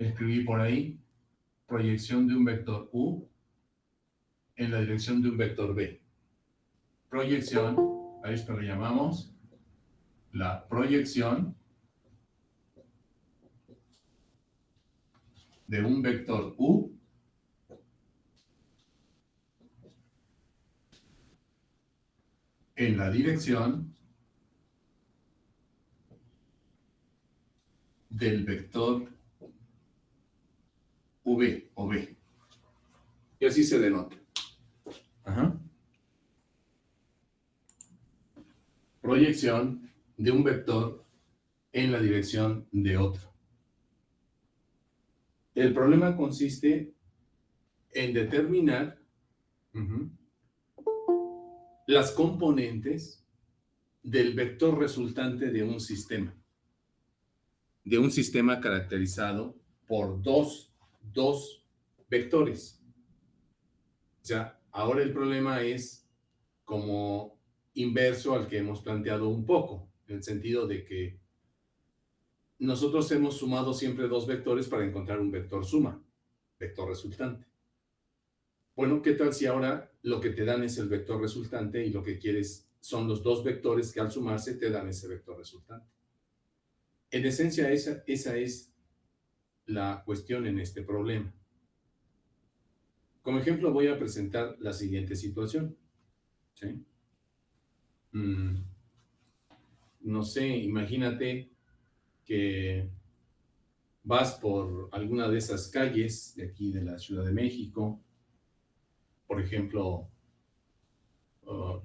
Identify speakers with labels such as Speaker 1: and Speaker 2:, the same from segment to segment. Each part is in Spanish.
Speaker 1: escribí por ahí proyección de un vector U en la dirección de un vector B. Proyección, a esto le llamamos la proyección de un vector U en la dirección del vector V o B. Y así se denota. Proyección de un vector en la dirección de otro. El problema consiste en determinar las componentes del vector resultante de un sistema. De un sistema caracterizado por dos vectores. O sea, ahora el problema es como inverso al que hemos planteado un poco, en el sentido de que nosotros hemos sumado siempre dos vectores para encontrar un vector suma, vector resultante. Bueno, ¿qué tal si ahora lo que te dan es el vector resultante y lo que quieres son los dos vectores que al sumarse te dan ese vector resultante? En esencia, esa es la cuestión en este problema. Como ejemplo, voy a presentar la siguiente situación. ¿Sí? No sé, imagínate que vas por alguna de esas calles de aquí de la Ciudad de México, por ejemplo,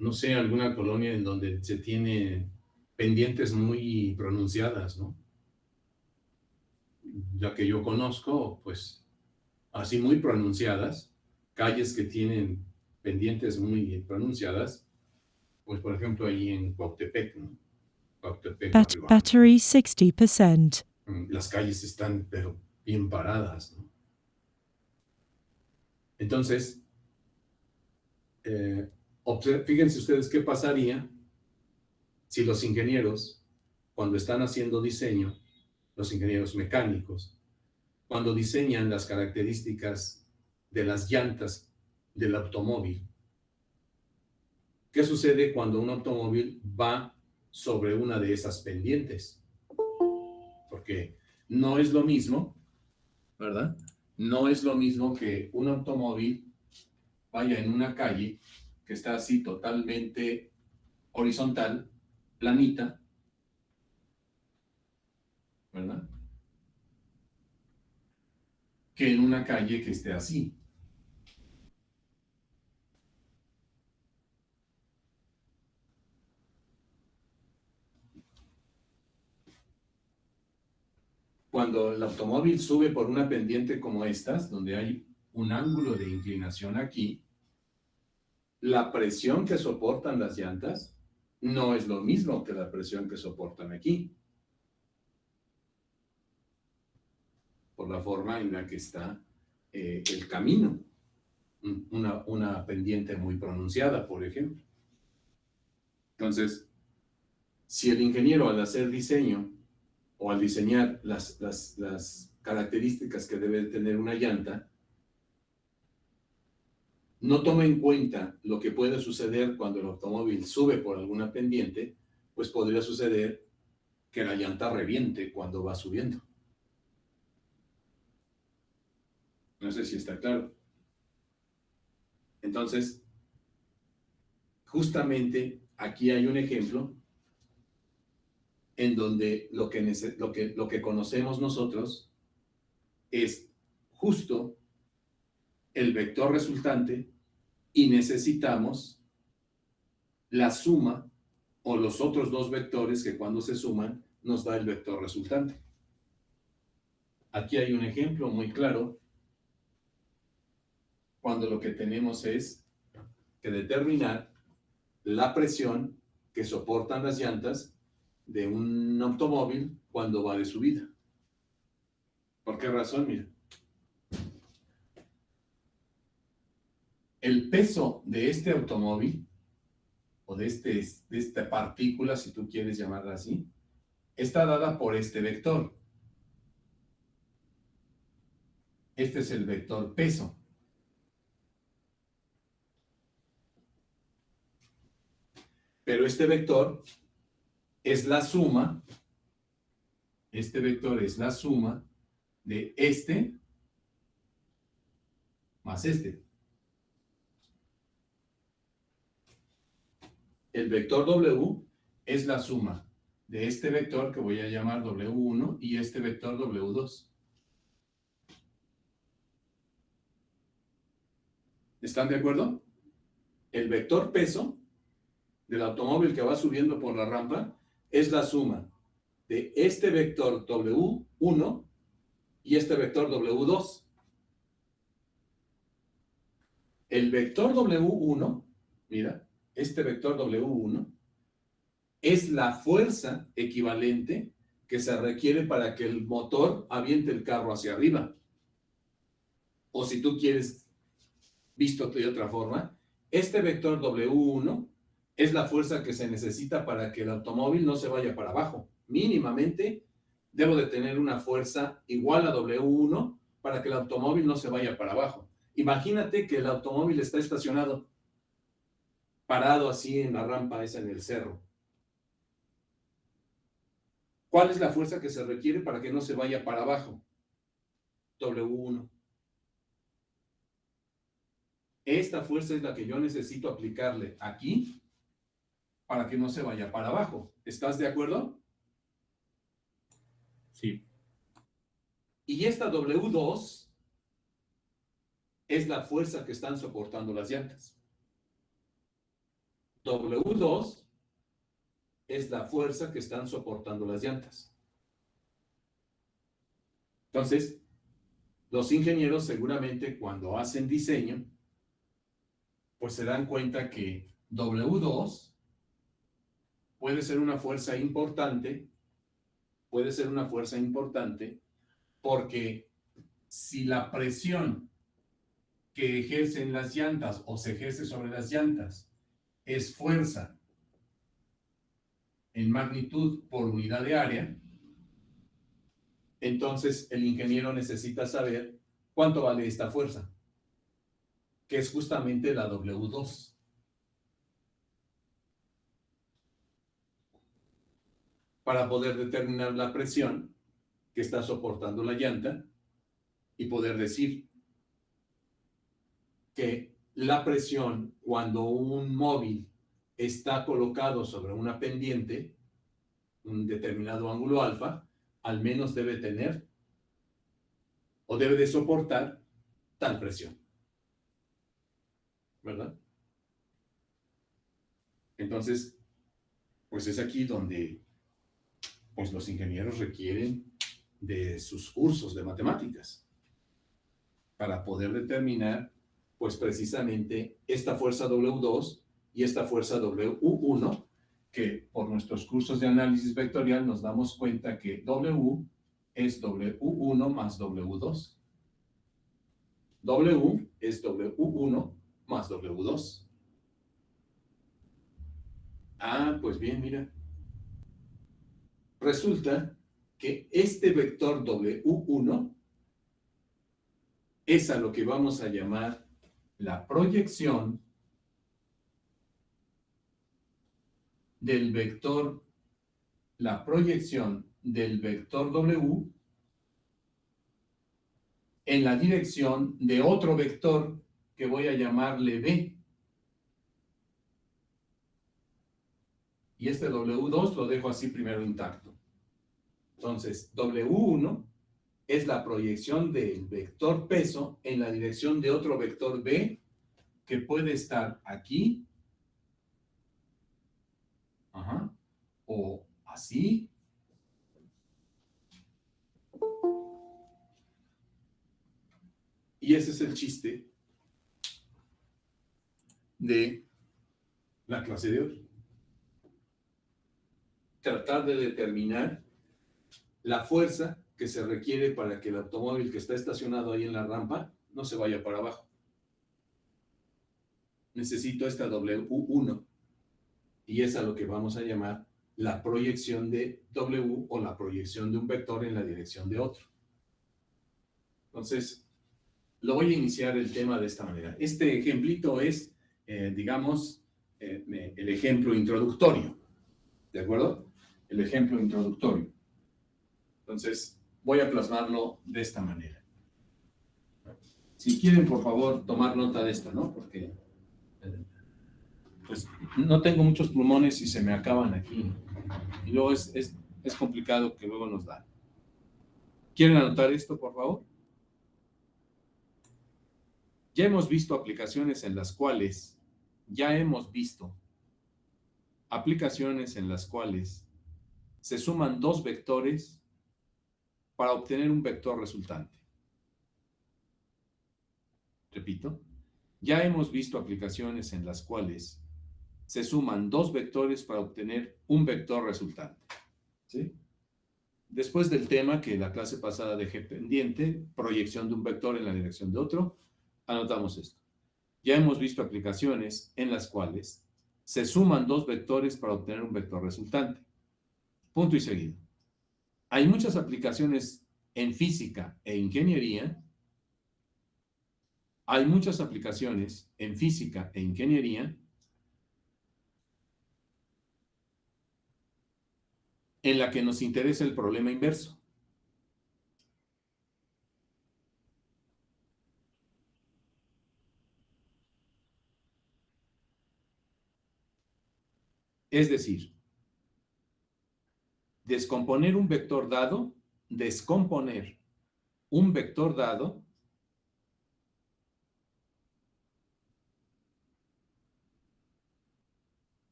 Speaker 1: no sé, alguna colonia en donde se tiene pendientes muy pronunciadas, ¿no? La que yo conozco, pues, así muy pronunciadas, calles que tienen pendientes muy pronunciadas, pues, por ejemplo, ahí en Cuautepec, ¿no? Cuautepec, Barrio Bajo.
Speaker 2: Battery 60%.
Speaker 1: Las calles están, pero bien paradas, ¿no? Entonces, fíjense ustedes qué pasaría si los ingenieros, cuando están haciendo diseño, los ingenieros mecánicos, cuando diseñan las características de las llantas del automóvil. ¿Qué sucede cuando un automóvil va sobre una de esas pendientes? Porque no es lo mismo, ¿verdad? No es lo mismo que un automóvil vaya en una calle que está así totalmente horizontal, planita, ¿verdad? Que en una calle que esté así. Cuando el automóvil sube por una pendiente como estas, donde hay un ángulo de inclinación aquí, la presión que soportan las llantas no es lo mismo que la presión que soportan aquí, por la forma en la que está el camino. Una pendiente muy pronunciada, por ejemplo. Entonces, si el ingeniero al hacer diseño o al diseñar las características que debe tener una llanta, no toma en cuenta lo que puede suceder cuando el automóvil sube por alguna pendiente, pues podría suceder que la llanta reviente cuando va subiendo. No sé si está claro. Entonces, justamente aquí hay un ejemplo en donde lo que conocemos nosotros es justo el vector resultante y necesitamos la suma o los otros dos vectores que cuando se suman nos da el vector resultante. Aquí hay un ejemplo muy claro cuando lo que tenemos es que determinar la presión que soportan las llantas de un automóvil cuando va de subida. ¿Por qué razón? Mira. El peso de este automóvil, o de esta partícula, si tú quieres llamarla así, está dada por este vector. Este es el vector peso. Pero este vector es la suma, este vector es la suma de este más este. El vector W es la suma de este vector que voy a llamar W1 y este vector W2. ¿Están de acuerdo? El vector peso del automóvil que va subiendo por la rampa es la suma de este vector W1 y este vector W2. El vector W1, mira, este vector W1 es la fuerza equivalente que se requiere para que el motor aviente el carro hacia arriba. O si tú quieres, visto de otra forma, este vector W1 es la fuerza que se necesita para que el automóvil no se vaya para abajo. Mínimamente debo de tener una fuerza igual a W1 para que el automóvil no se vaya para abajo. Imagínate que el automóvil está estacionado, parado así en la rampa esa en el cerro. ¿Cuál es la fuerza que se requiere para que no se vaya para abajo? W1. Esta fuerza es la que yo necesito aplicarle aquí para que no se vaya para abajo. ¿Estás de acuerdo?
Speaker 3: Sí.
Speaker 1: Y esta W2 es la fuerza que están soportando las llantas. W2 es la fuerza que están soportando las llantas. Entonces, los ingenieros seguramente cuando hacen diseño, pues se dan cuenta que W2 puede ser una fuerza importante, porque si la presión que ejercen las llantas o se ejerce sobre las llantas es fuerza en magnitud por unidad de área, entonces el ingeniero necesita saber cuánto vale esta fuerza, que es justamente la W2. Para poder determinar la presión que está soportando la llanta y poder decir que la presión cuando un móvil está colocado sobre una pendiente, un determinado ángulo alfa, al menos debe tener o debe de soportar tal presión. ¿Verdad? Entonces, pues es aquí donde pues los ingenieros requieren de sus cursos de matemáticas para poder determinar pues precisamente esta fuerza W2 y esta fuerza W1, que por nuestros cursos de análisis vectorial nos damos cuenta que W es W1 más W2. W es W1 más W2. Ah, pues bien, mira. Resulta que este vector W1 es a lo que vamos a llamar la proyección del vector W en la dirección de otro vector que voy a llamarle B. Y este W2 lo dejo así primero intacto. Entonces, W1 es la proyección del vector peso en la dirección de otro vector B que puede estar aquí, o así, y ese es el chiste de la clase de hoy. Tratar de determinar la fuerza que se requiere para que el automóvil que está estacionado ahí en la rampa no se vaya para abajo. Necesito esta W1 y es a lo que vamos a llamar la proyección de W o la proyección de un vector en la dirección de otro. Entonces, lo voy a iniciar el tema de esta manera. Este ejemplito es, digamos, el ejemplo introductorio, ¿de acuerdo? El ejemplo introductorio. Entonces, voy a plasmarlo de esta manera. Si quieren, por favor, tomar nota de esto, ¿no? Porque pues no tengo muchos plumones y se me acaban aquí. Y luego es complicado que luego nos dan. ¿Quieren anotar esto, por favor? Ya hemos visto aplicaciones en las cuales se suman dos vectores para obtener un vector resultante. Repito, ya hemos visto aplicaciones en las cuales se suman dos vectores para obtener un vector resultante. ¿Sí? Después del tema que la clase pasada dejé pendiente, proyección de un vector en la dirección de otro, anotamos esto. Ya hemos visto aplicaciones en las cuales se suman dos vectores para obtener un vector resultante. Punto y seguido. Hay muchas aplicaciones en física e ingeniería. En la que nos interesa el problema inverso. Es decir, descomponer un vector dado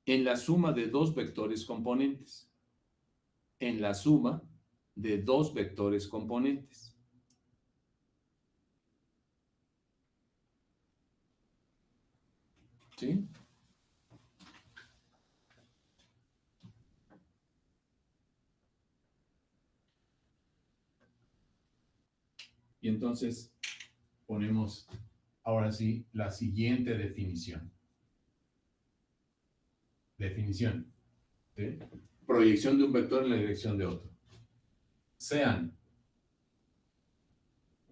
Speaker 1: en la suma de dos vectores componentes. ¿Sí? Y entonces ponemos ahora sí la siguiente definición. ¿Sí? Proyección de un vector en la dirección de otro. Sean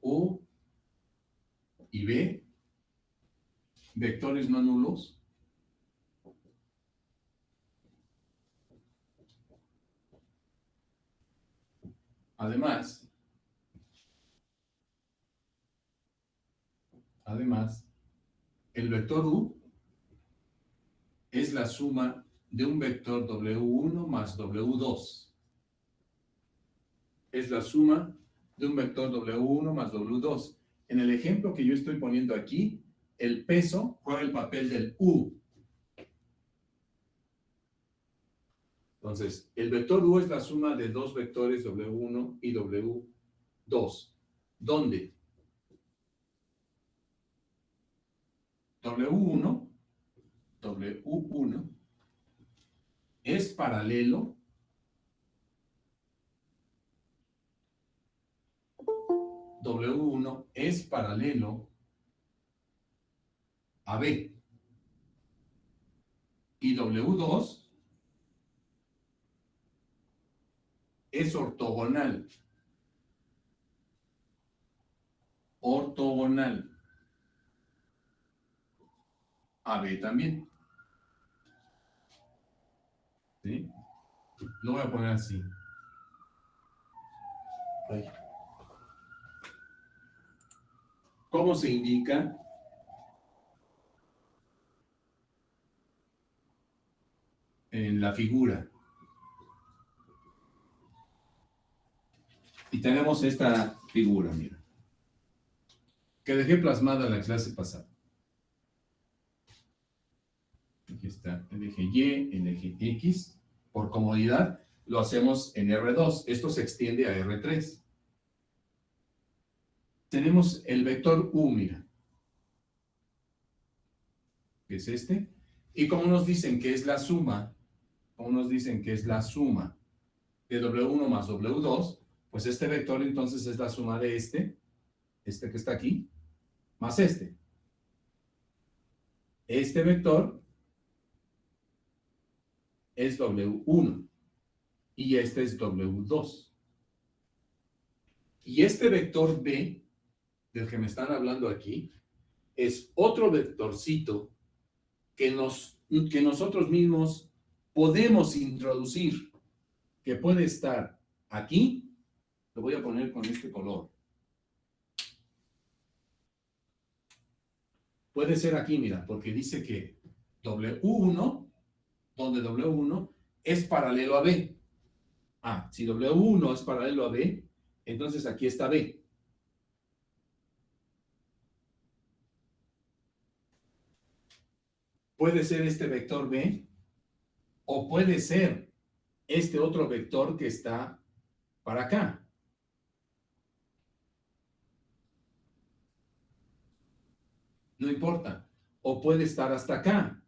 Speaker 1: U y B vectores no nulos. Además, el vector U es la suma de un vector W1 más W2. Es la suma de un vector W1 más W2. En el ejemplo que yo estoy poniendo aquí, el peso juega el papel del U. Entonces, el vector U es la suma de dos vectores W1 y W2. ¿Dónde? W1 es paralelo W1 es paralelo a B. Y W2 es ortogonal a B también. ¿Sí? Lo voy a poner así. Ahí. ¿Cómo se indica? En la figura. Y tenemos esta figura, mira, que dejé plasmada en la clase pasada. Aquí está el eje Y, el eje X. Por comodidad, lo hacemos en R2. Esto se extiende a R3. Tenemos el vector U, mira, que es este. Y como nos dicen que es la suma, de W1 más W2, pues este vector entonces es la suma de este que está aquí, más este. Este vector es W1 y este es W2. Y este vector B, del que me están hablando aquí, es otro vectorcito que nosotros mismos podemos introducir, que puede estar aquí. Lo voy a poner con este color. Puede ser aquí, mira, porque dice que W1, donde W1 es paralelo a B. Ah, si W1 es paralelo a B, entonces aquí está B. Puede ser este vector B, o puede ser este otro vector que está para acá. No importa. O puede estar hasta acá.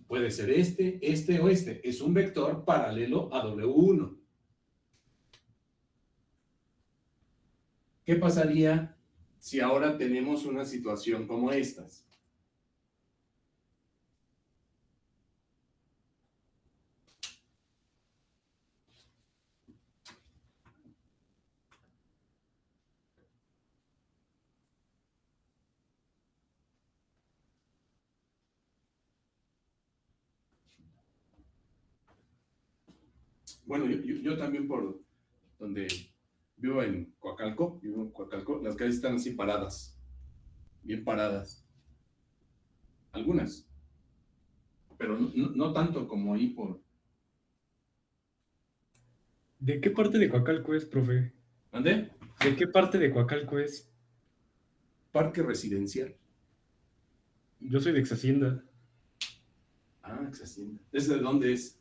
Speaker 1: Puede ser este o este. Es un vector paralelo a W1. ¿Qué pasaría si ahora tenemos una situación como estas? Bueno, yo también por donde vivo en Coacalco, las calles están así paradas, bien paradas. Algunas, pero no tanto como ahí por...
Speaker 3: ¿De qué parte de Coacalco es, profe?
Speaker 1: ¿Dónde?
Speaker 3: ¿De qué parte de Coacalco es?
Speaker 1: Parque residencial.
Speaker 3: Yo soy de Exhacienda.
Speaker 1: Ah, Exhacienda. ¿Desde dónde es?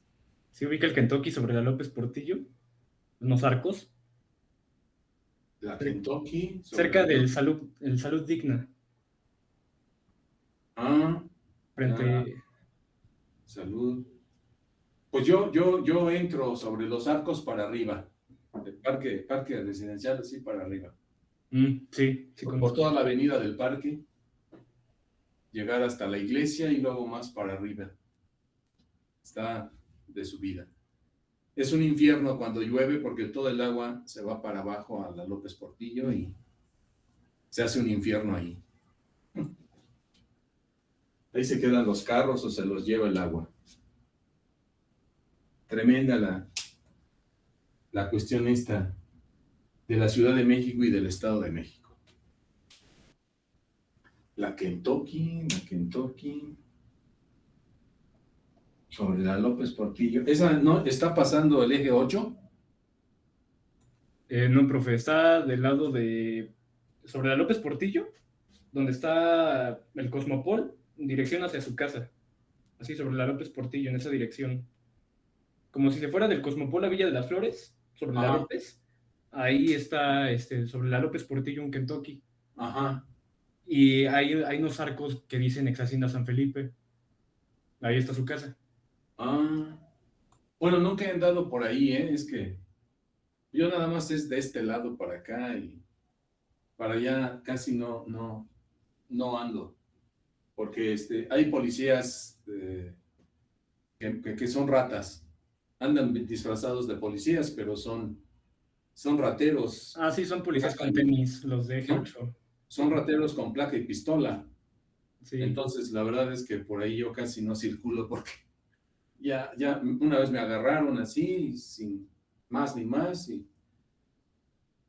Speaker 3: ¿Se ubica el Kentucky sobre la López Portillo? ¿Unos arcos?
Speaker 1: La Kentucky.
Speaker 3: Cerca del el Salud Digna.
Speaker 1: Ah,
Speaker 3: Frente.
Speaker 1: Salud. Pues yo entro sobre los arcos para arriba. El parque residencial así para arriba.
Speaker 3: Sí, sí
Speaker 1: Por
Speaker 3: conozco.
Speaker 1: toda la avenida del parque. Llegar hasta la iglesia y luego más para arriba. Está de subida. Es un infierno cuando llueve porque todo el agua se va para abajo a la López Portillo y se hace un infierno ahí. Ahí se quedan los carros o se los lleva el agua. Tremenda la cuestión esta de la Ciudad de México y del Estado de México. La Kentucky. Sobre la López Portillo. ¿Esa no está pasando el eje 8?
Speaker 3: No, profe, está del lado de. Sobre la López Portillo, donde está el Cosmopol, en dirección hacia su casa. Así, sobre la López Portillo, en esa dirección. Como si se fuera del Cosmopol a Villa de las Flores, sobre la López. Ahí está, sobre la López Portillo, un Kentucky.
Speaker 1: Ajá.
Speaker 3: Y hay unos arcos que dicen Ex Hacienda San Felipe. Ahí está su casa.
Speaker 1: Ah. Bueno, nunca he andado por ahí, ¿eh? Es que yo nada más es de este lado para acá y para allá casi no ando. Porque hay policías que son ratas. Andan disfrazados de policías, pero son rateros.
Speaker 3: Ah, sí, son policías con tenis, los de Eje 8.
Speaker 1: Son rateros con placa y pistola.
Speaker 3: Sí.
Speaker 1: Entonces, la verdad es que por ahí yo casi no circulo porque ya una vez me agarraron así, sin más ni más.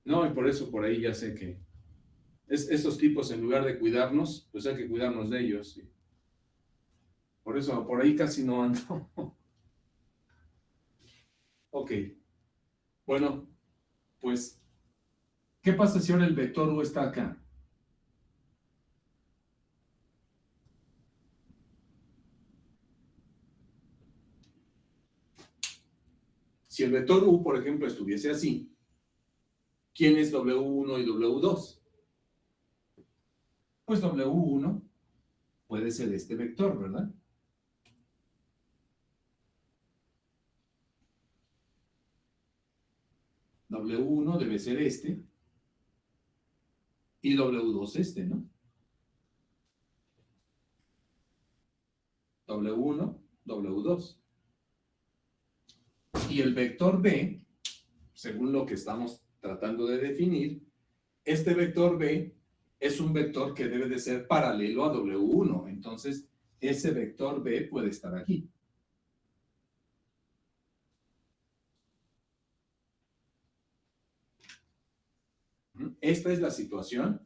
Speaker 1: No, y por eso por ahí ya sé que estos tipos, en lugar de cuidarnos, pues hay que cuidarnos de ellos. Por eso, por ahí casi no ando. Ok. Bueno, pues, ¿qué pasa si ahora el vector U está acá? Si el vector U, por ejemplo, estuviese así, ¿quién es W1 y W2? Pues W1 puede ser este vector, ¿verdad? W1 debe ser este y W2 este, ¿no? W1, W2. Y el vector B, según lo que estamos tratando de definir, este vector B es un vector que debe de ser paralelo a W1. Entonces, ese vector B puede estar aquí. Esta es la situación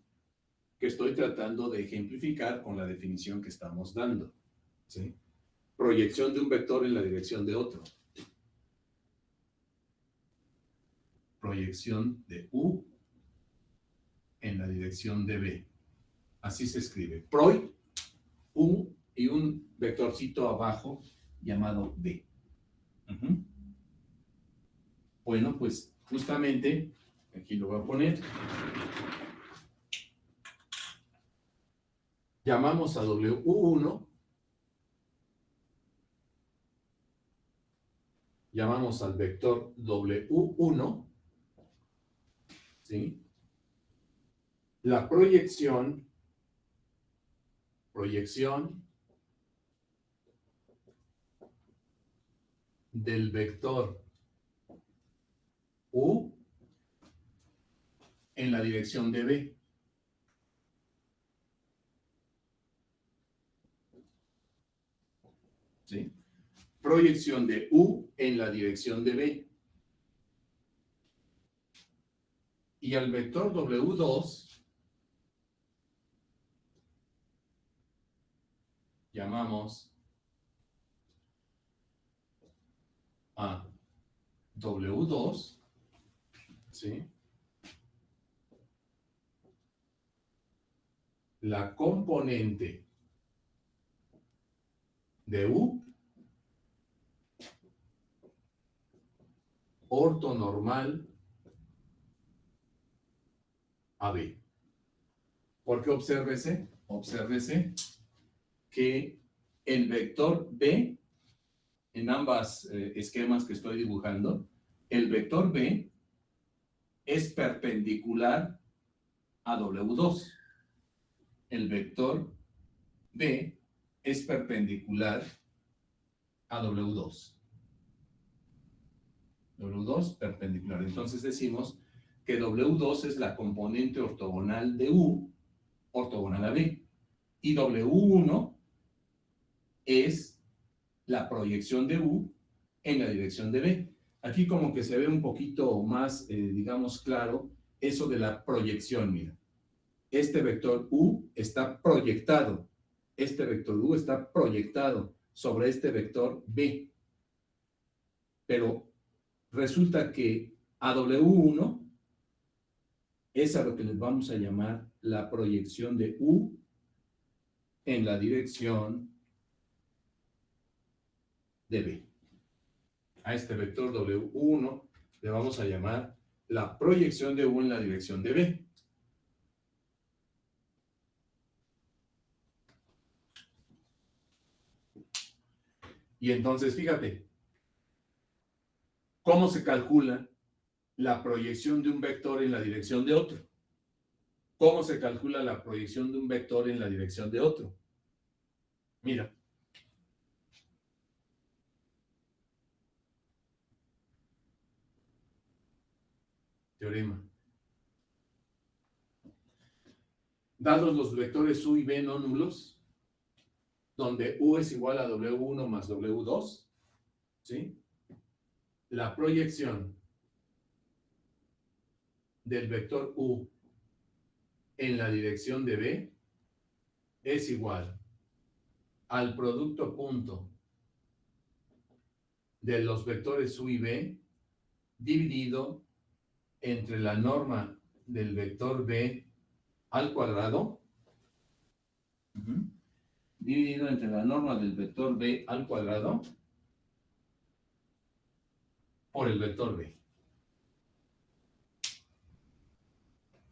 Speaker 1: que estoy tratando de ejemplificar con la definición que estamos dando, ¿sí? Proyección de un vector en la dirección de otro. Proyección de U en la dirección de B. Así se escribe. Proy, U y un vectorcito abajo llamado B. Bueno, pues justamente, aquí lo voy a poner. Llamamos a W1. Llamamos al vector W1, ¿sí? La proyección del vector U en la dirección de B. ¿Sí? Proyección de U en la dirección de B. Y al vector W2 llamamos a W2, ¿sí? La componente de U ortonormal a B. Porque obsérvese que el vector B, en ambas esquemas que estoy dibujando, el vector B es perpendicular a W2. El vector B es perpendicular a W2. W2 perpendicular. Entonces decimos que W2 es la componente ortogonal de U, ortogonal a B. Y W1 es la proyección de U en la dirección de B. Aquí como que se ve un poquito más, digamos, claro eso de la proyección, mira. Este vector U está proyectado. Este vector U está proyectado sobre este vector B. Pero resulta que a W1 es a lo que les vamos a llamar la proyección de U en la dirección de B. A este vector W1 le vamos a llamar la proyección de U en la dirección de B. Y entonces, fíjate, ¿cómo se calcula la proyección de un vector en la dirección de otro? ¿Cómo se calcula la proyección de un vector en la dirección de otro? Mira. Teorema. Dados los vectores U y B no nulos, donde U es igual a W1 más W2, ¿sí? La proyección del vector U en la dirección de B es igual al producto punto de los vectores U y B dividido entre la norma del vector B al cuadrado, dividido entre la norma del vector B al cuadrado por el vector B.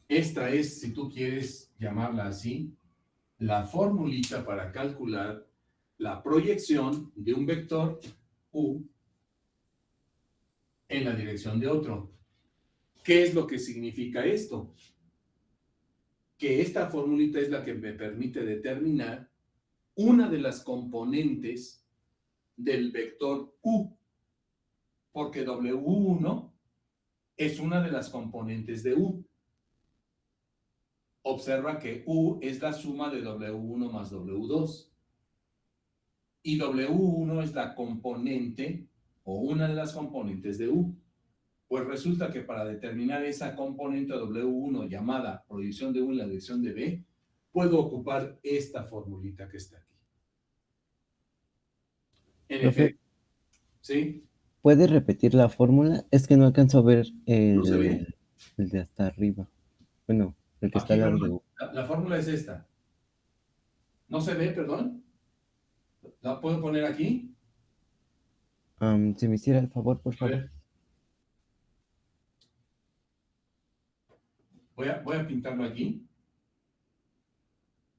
Speaker 1: Esta es, si tú quieres llamarla así, la formulita para calcular la proyección de un vector U en la dirección de otro. ¿Qué es lo que significa esto? Que esta formulita es la que me permite determinar una de las componentes del vector U. Porque W1 es una de las componentes de U. Observa que U es la suma de W1 más W2. Y W1 es la componente o una de las componentes de U. Pues resulta que para determinar esa componente W1 llamada proyección de U en la dirección de B, puedo ocupar esta formulita que está aquí. En
Speaker 4: Profe,
Speaker 1: efecto, ¿sí?
Speaker 4: ¿puede repetir la fórmula? Es que no alcanzo a ver
Speaker 1: ¿No se ve?
Speaker 4: el de hasta arriba. Bueno, el que está
Speaker 1: Aquí,
Speaker 4: al lado de
Speaker 1: perdón,
Speaker 4: U.
Speaker 1: la fórmula es esta. ¿No se ve, perdón? ¿La puedo poner aquí?
Speaker 4: Si me hiciera el favor, por
Speaker 1: A
Speaker 4: favor.
Speaker 1: ver. Voy a pintarlo aquí.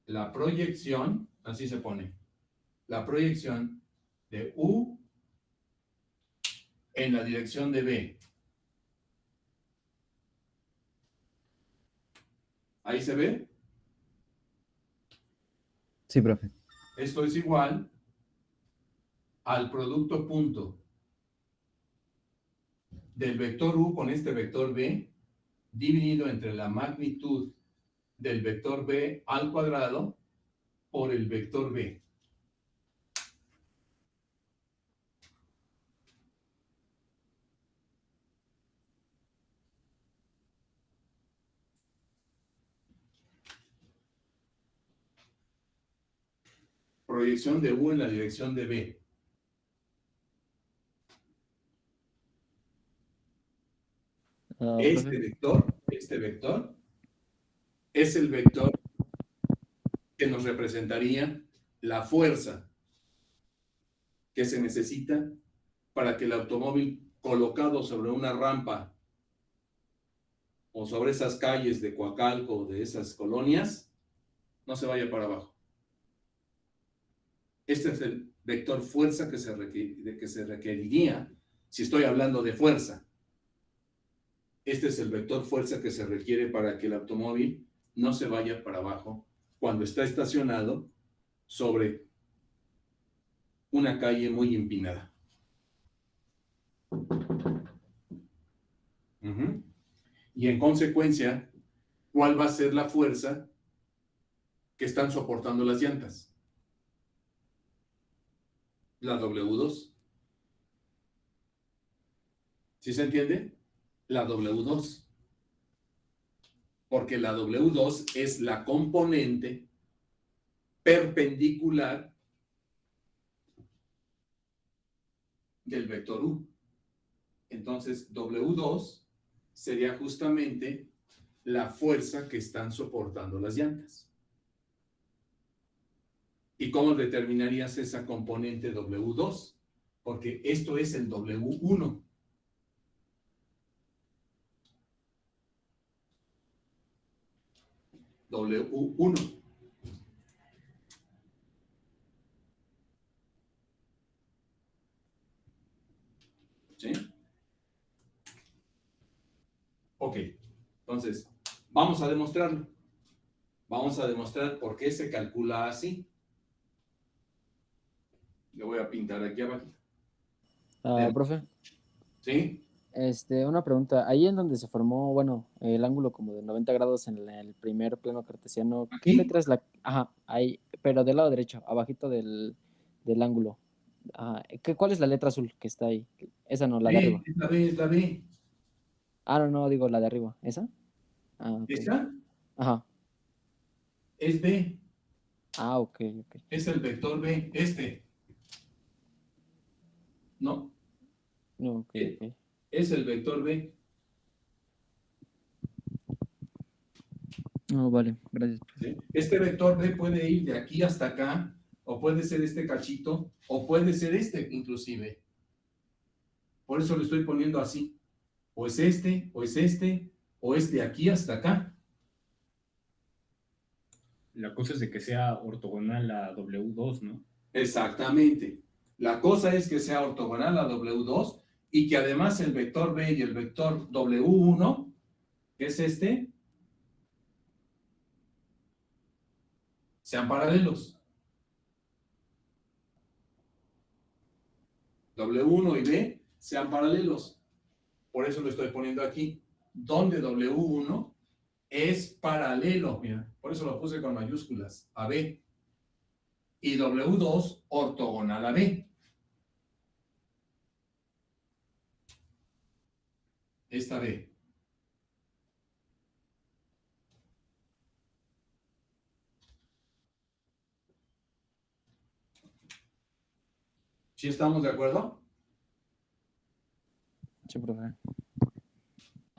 Speaker 1: La proyección, así se pone. La proyección de U en la dirección de B. ¿Ahí se ve?
Speaker 4: Sí, profe.
Speaker 1: Esto es igual al producto punto del vector U con este vector B dividido entre la magnitud del vector B al cuadrado por el vector B. Proyección de U en la dirección de B.
Speaker 4: Profe.
Speaker 1: Este vector, es el vector que nos representaría la fuerza que se necesita para que el automóvil colocado sobre una rampa o sobre esas calles de Coacalco, de esas colonias, no se vaya para abajo. Este es el vector fuerza que se requeriría si estoy hablando de fuerza. Este es el vector fuerza que se requiere para que el automóvil no se vaya para abajo cuando está estacionado sobre una calle muy empinada. Y en consecuencia, ¿cuál va a ser la fuerza que están soportando las llantas? La W2. ¿Sí se entiende? La W2. Porque la W2 es la componente perpendicular del vector U. Entonces, W2 sería justamente la fuerza que están soportando las llantas. ¿Y cómo determinarías esa componente W2? Porque esto es el W1. W1. ¿Sí? Ok, entonces, vamos a demostrarlo. Vamos a demostrar por qué se calcula así. Le voy a pintar aquí abajo.
Speaker 5: Profe,
Speaker 1: ¿Sí?
Speaker 5: una pregunta. Ahí en donde se formó, bueno, el ángulo como de 90 grados en el primer plano cartesiano, ¿qué
Speaker 1: ¿Aquí?
Speaker 5: letra es la...? Ajá, ahí, pero del lado derecho, abajito del ángulo. ¿Cuál es la letra azul que está ahí? Esa no, la de arriba.
Speaker 1: Es la B, es la B.
Speaker 5: No, digo la de arriba. ¿Esa? Ok.
Speaker 1: ¿Esta?
Speaker 5: Ajá.
Speaker 1: Es B.
Speaker 5: Ok.
Speaker 1: Es el vector B, este. No,
Speaker 5: No, ok.
Speaker 1: es el vector B.
Speaker 5: No, vale, gracias.
Speaker 1: ¿Sí? Este vector B puede ir de aquí hasta acá, o puede ser este cachito, o puede ser este inclusive. Por eso lo estoy poniendo así. O es este, o es este, o es de aquí hasta acá.
Speaker 3: La cosa es de que sea ortogonal a W2, ¿no?
Speaker 1: Exactamente. La cosa es que sea ortogonal a W2 y que además el vector B y el vector W1, que es este, sean paralelos. W1 y B sean paralelos. Por eso lo estoy poniendo aquí, donde W1 es paralelo, mira, por eso lo puse con mayúsculas, a B, y W2 ortogonal a B. Esta B. ¿Sí estamos de acuerdo?
Speaker 5: Sí, profe.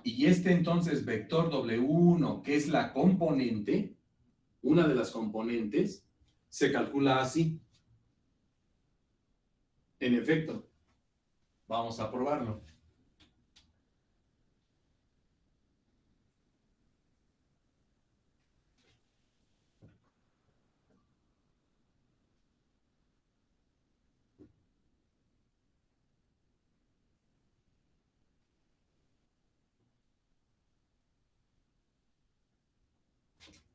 Speaker 1: Y este entonces vector W1, que es la componente, una de las componentes, se calcula así. En efecto, vamos a probarlo.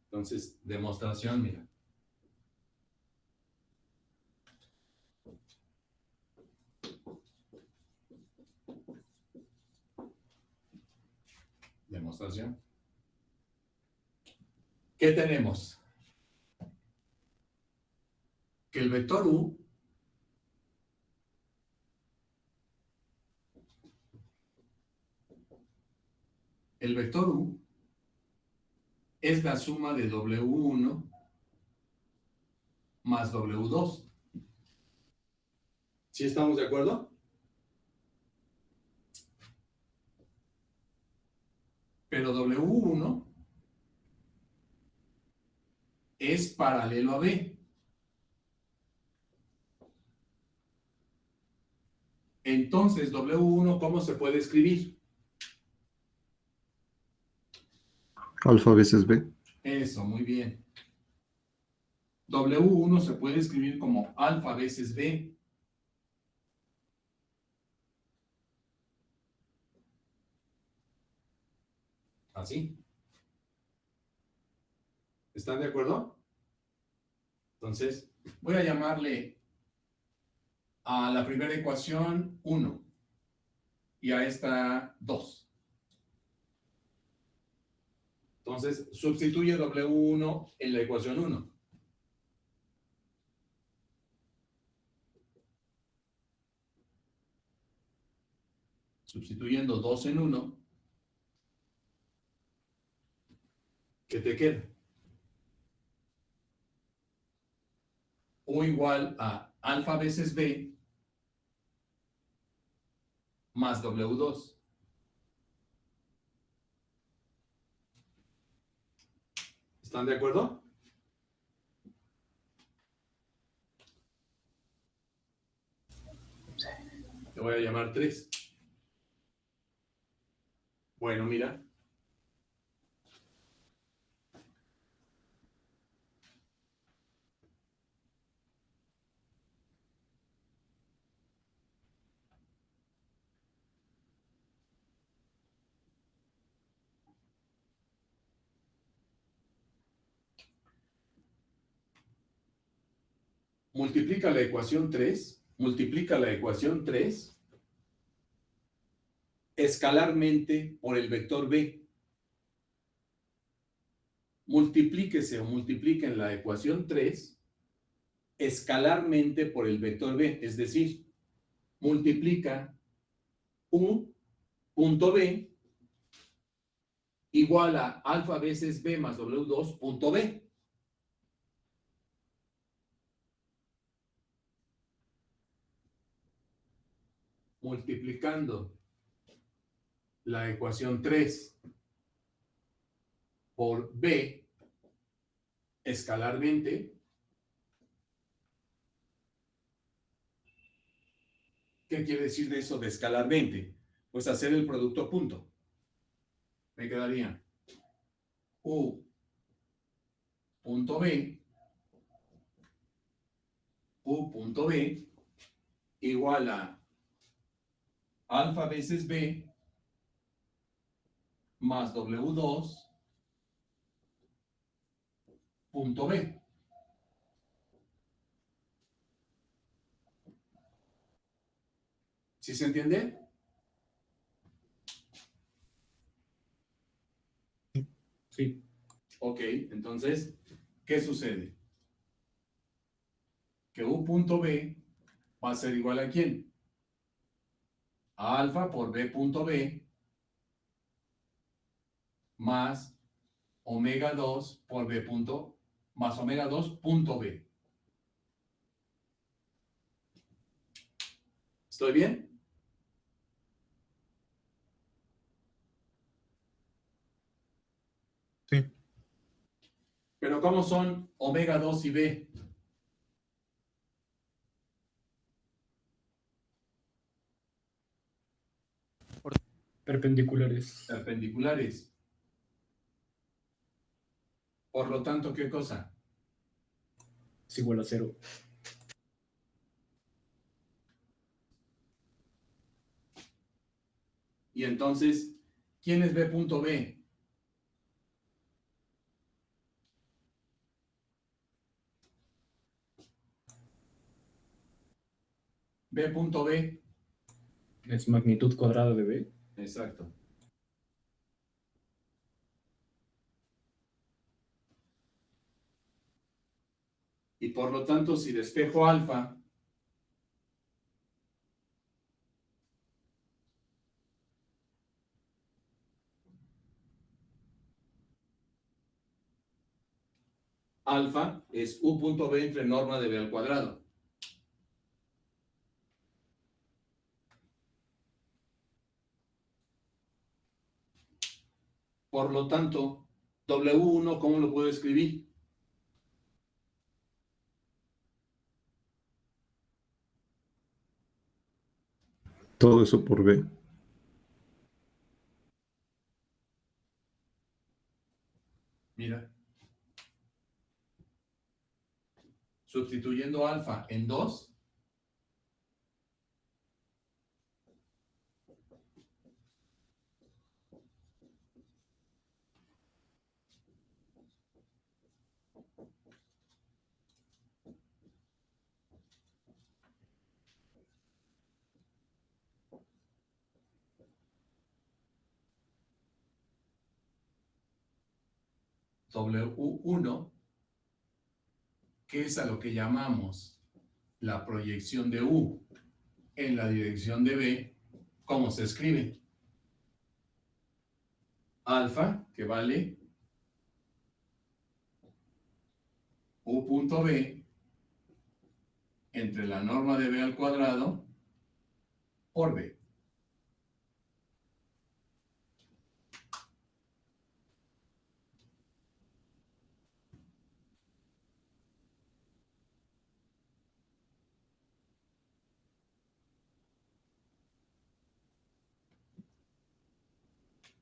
Speaker 1: Entonces, demostración, mira. Demostración. ¿Qué tenemos? Que el vector U es la suma de W1 más W2. ¿Sí estamos de acuerdo? Pero W1 es paralelo a B. Entonces, W1, ¿cómo se puede escribir?
Speaker 6: Alfa veces B.
Speaker 1: Eso, muy bien. W1 se puede escribir como alfa veces B. Así. ¿Están de acuerdo? Entonces, voy a llamarle a la primera ecuación 1 y a esta 2. Entonces, sustituye W1 en la ecuación 1. Sustituyendo 2 en 1, ¿qué te queda? U igual a alfa veces B más W2. ¿Están de acuerdo? Te voy a llamar 3. Bueno, mira. Multiplica la ecuación 3 escalarmente por el vector B. Multiplíquese o multipliquen la ecuación 3 escalarmente por el vector B, es decir, multiplica U punto B igual a alfa veces B más W2 punto B. Multiplicando la ecuación 3 por B escalarmente, ¿qué quiere decir de eso de escalarmente? Pues hacer el producto punto. Me quedaría U punto B, U punto B igual a alfa veces B más W2 punto B. ¿Sí se entiende?
Speaker 3: Sí.
Speaker 1: Ok, entonces, ¿qué sucede? Que U punto B va a ser igual a ¿quién? A alfa por B punto B más omega 2 por B punto, más omega 2 punto B. ¿Estoy bien?
Speaker 6: Sí.
Speaker 1: Pero ¿cómo son omega 2 y B?
Speaker 3: Perpendiculares.
Speaker 1: Perpendiculares. Por lo tanto, ¿qué cosa?
Speaker 3: Es igual a 0.
Speaker 1: Y entonces, ¿quién es B punto B? B punto B.
Speaker 3: Es magnitud cuadrada de B.
Speaker 1: Exacto. Y por lo tanto, si despejo alfa, alfa es U punto B entre norma de B al cuadrado. Por lo tanto, W1, ¿cómo lo puedo escribir?
Speaker 6: Todo eso por B.
Speaker 1: Mira. Sustituyendo alfa en 2, W1, que es a lo que llamamos la proyección de U en la dirección de B, ¿cómo se escribe? Alfa, que vale U punto B entre la norma de B al cuadrado por B.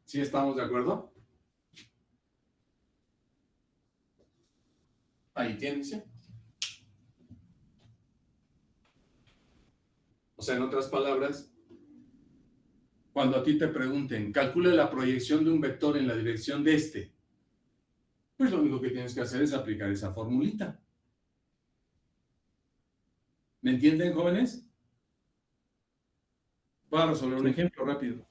Speaker 1: ¿Sí estamos de acuerdo? Ahí tienes, ¿sí? O sea, en otras palabras, cuando a ti te pregunten, calcule la proyección de un vector en la dirección de este, pues lo único que tienes que hacer es aplicar esa formulita. ¿Me entienden, jóvenes? Voy a resolver un ejemplo rápido.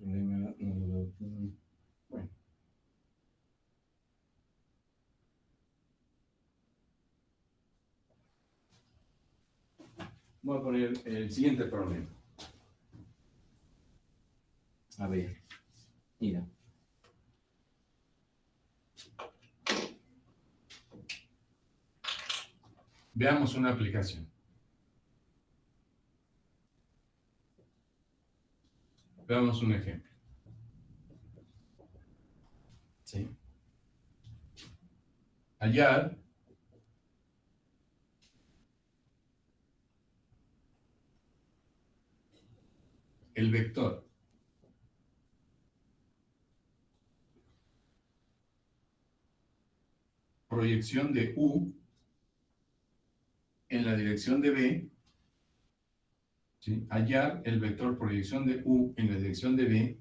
Speaker 1: problema no lo veo. Bueno. Voy a poner el siguiente problema. A ver, mira. Veamos una aplicación. Veamos un ejemplo. ¿Sí? Hallar el vector proyección de U en la dirección de B, ¿sí? Hallar el vector proyección de U en la dirección de B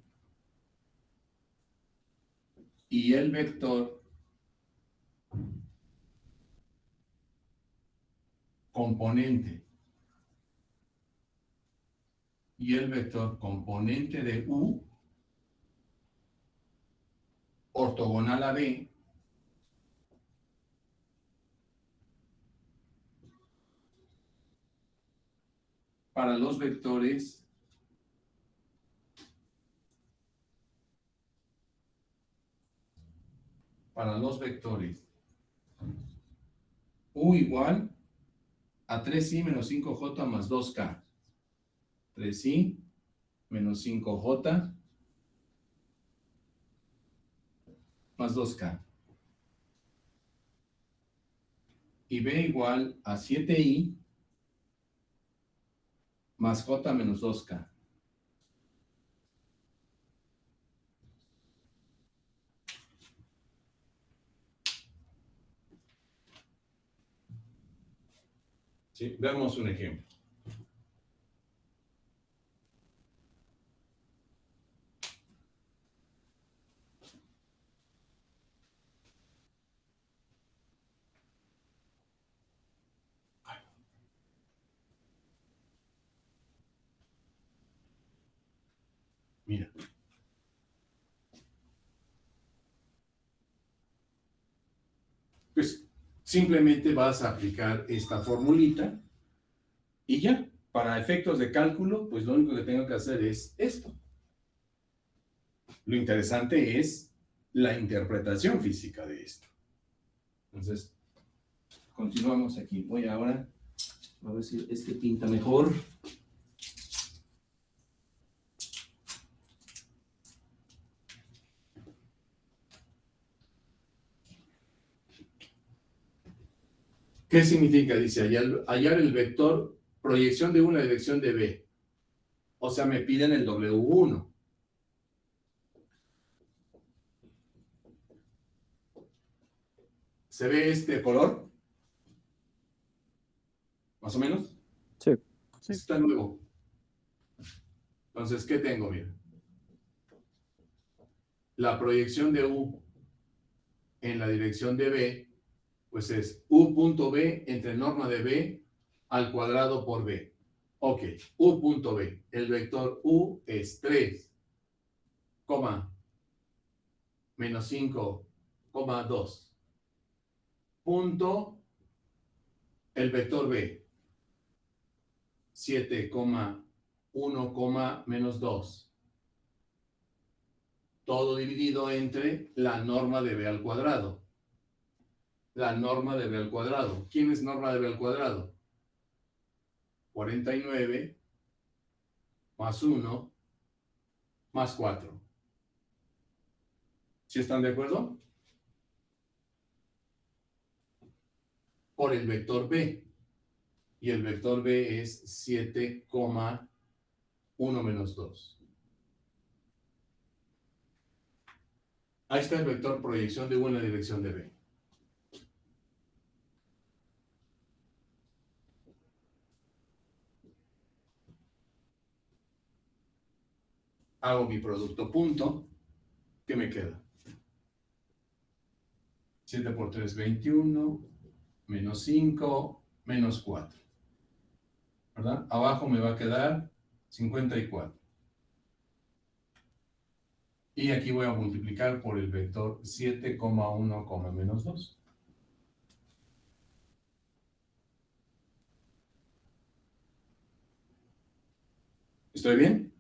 Speaker 1: y el vector componente de U ortogonal a B para los vectores U igual a 3i menos 5j más 2k. 3i menos 5j más 2k. Y b igual a 7i más j menos 2k. Sí, veamos un ejemplo. Mira. Pues simplemente vas a aplicar esta formulita y ya. Para efectos de cálculo, pues lo único que tengo que hacer es esto. Lo interesante es la interpretación física de esto. Entonces, continuamos aquí. Voy ahora a ver si este pinta mejor. ¿Qué significa? Dice, hallar el vector proyección de una dirección de B. O sea, me piden el W1. ¿Se ve este color? ¿Más o menos?
Speaker 5: Sí.
Speaker 1: Está nuevo. Entonces, ¿qué tengo? Mira. La proyección de U en la dirección de B, pues es U punto B entre norma de B al cuadrado por B. Ok, U punto B. El vector U es 3, menos 5, 2. Punto el vector B. 7, 1, menos 2. Todo dividido entre la norma de B al cuadrado. La norma de B al cuadrado. ¿Quién es norma de B al cuadrado? 49 más 1 más 4. ¿Sí están de acuerdo? Por el vector B. Y el vector B es 7, 1 menos 2. Ahí está el vector proyección de U en la dirección de B. Hago mi producto punto. ¿Qué me queda? 7 por 3, 21. Menos 5, menos 4. ¿Verdad? Abajo me va a quedar 54. Y aquí voy a multiplicar por el vector 7,1, menos 2. ¿Estoy bien?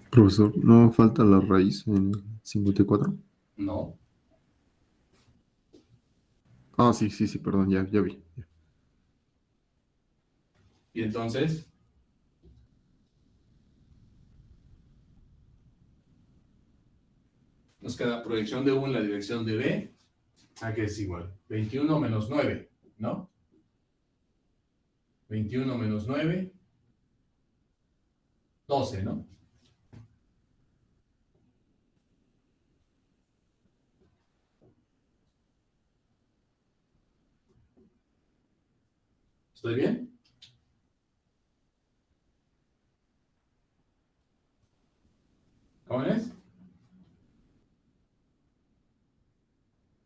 Speaker 6: Profesor, ¿no falta la raíz en 54?
Speaker 1: No.
Speaker 6: Ah, sí, sí, sí, perdón, ya vi.
Speaker 1: Y entonces, nos queda proyección de U en la dirección de B, a que es igual. 21 menos 9, ¿no? 21 menos 9, 12, ¿no? ¿Estoy bien? ¿Cómo es?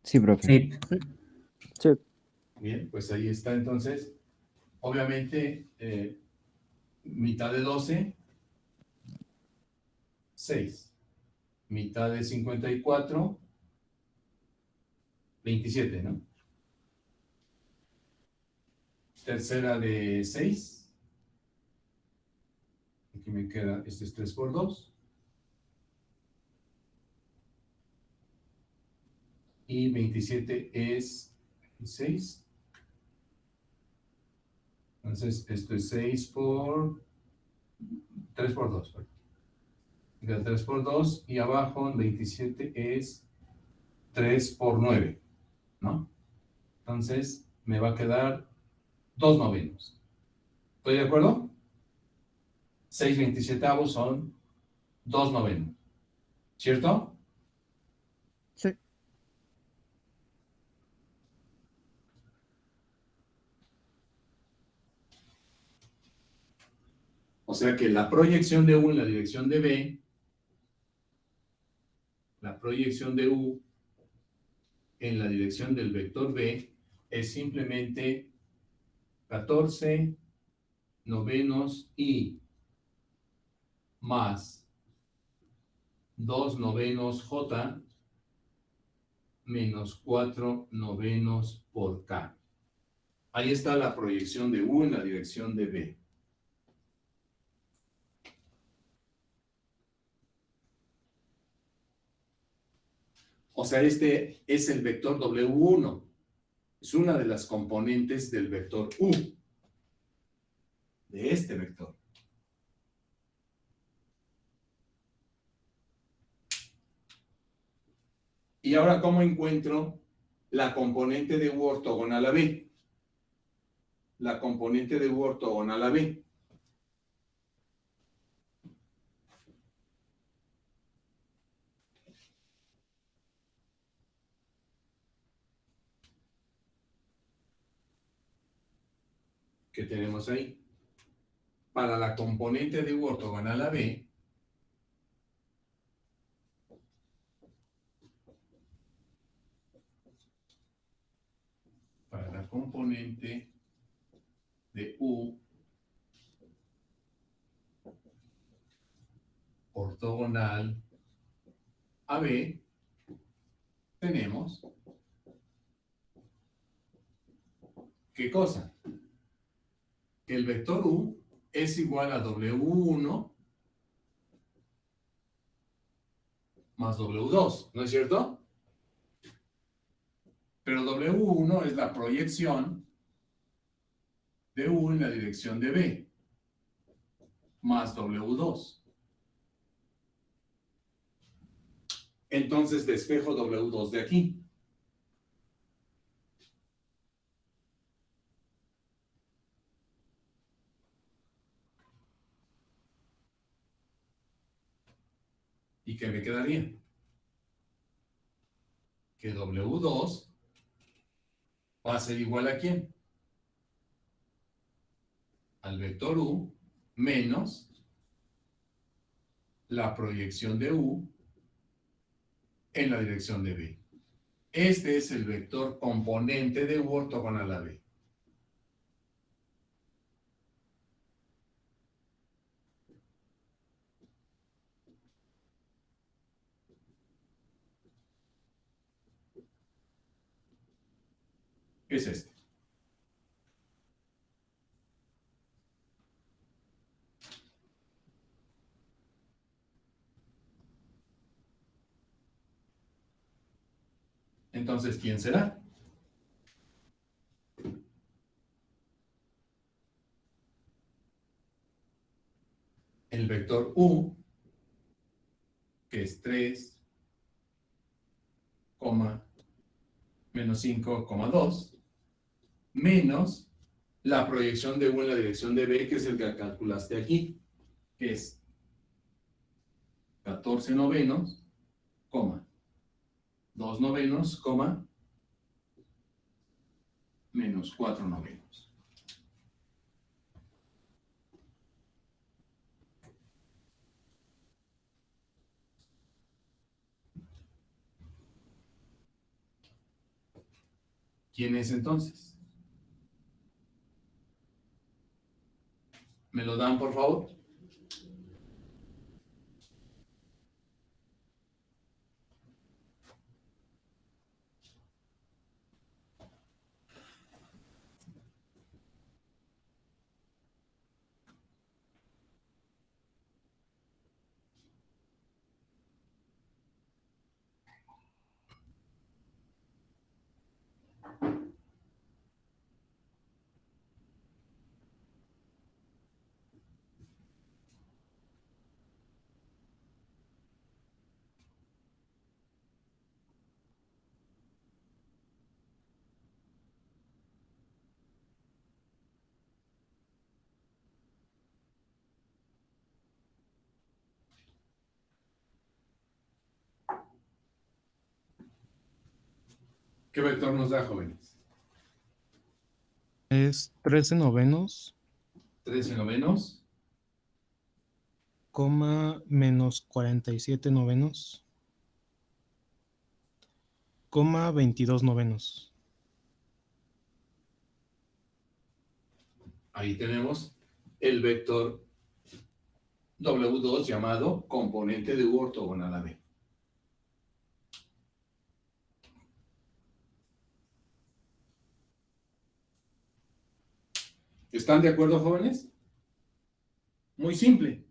Speaker 4: Sí, profe.
Speaker 7: Sí.
Speaker 5: Sí.
Speaker 1: Bien, pues ahí está entonces. Obviamente, mitad de 12, 6. Mitad de 54, 27, ¿no? Tercera de 6. Aquí me queda, este es 3 por 2. Y 27 es 6. Entonces, esto es 6 por 3 por 2. Perdón. Queda 3 por 2 y abajo en 27 es 3 por 9, ¿no? Entonces, me va a quedar 2 novenos. ¿Estoy de acuerdo? 6/27 son 2 novenos. ¿Cierto?
Speaker 4: Sí.
Speaker 1: O sea que la proyección de U en la dirección de B, la proyección de U en la dirección del vector B es simplemente 14 novenos I más 2 novenos J menos 4 novenos por K. Ahí está la proyección de U en la dirección de B. O sea, este es el vector W1. Es una de las componentes del vector U, de este vector. Y ahora, ¿cómo encuentro la componente de U ortogonal a B? La componente de U ortogonal a B. ¿Qué tenemos ahí? Para la componente de U ortogonal a B, para la componente de U ortogonal a B, tenemos, ¿qué cosa? Que el vector U es igual a W1 más W2, ¿no es cierto? Pero W1 es la proyección de U en la dirección de B, más W2. Entonces despejo W2 de aquí. ¿Y qué me quedaría? Que W2 va a ser igual ¿a quién? Al vector U menos la proyección de U en la dirección de B. Este es el vector componente de U ortogonal a B. que es este. Entonces, ¿quién será? El vector U, que es 3, menos 5,2, menos la proyección de U en la dirección de B, que es el que calculaste aquí, que es 14 novenos, 2 novenos, menos 4 novenos. ¿Quién es entonces? ¿Me lo dan, por favor? ¿Qué vector nos da, jóvenes?
Speaker 7: Es 13 novenos,
Speaker 1: 13 novenos,
Speaker 7: menos 47 novenos, 22 novenos.
Speaker 1: ahí tenemos el vector W2 llamado componente de U ortogonal a B. ¿Están de acuerdo, jóvenes? Muy simple.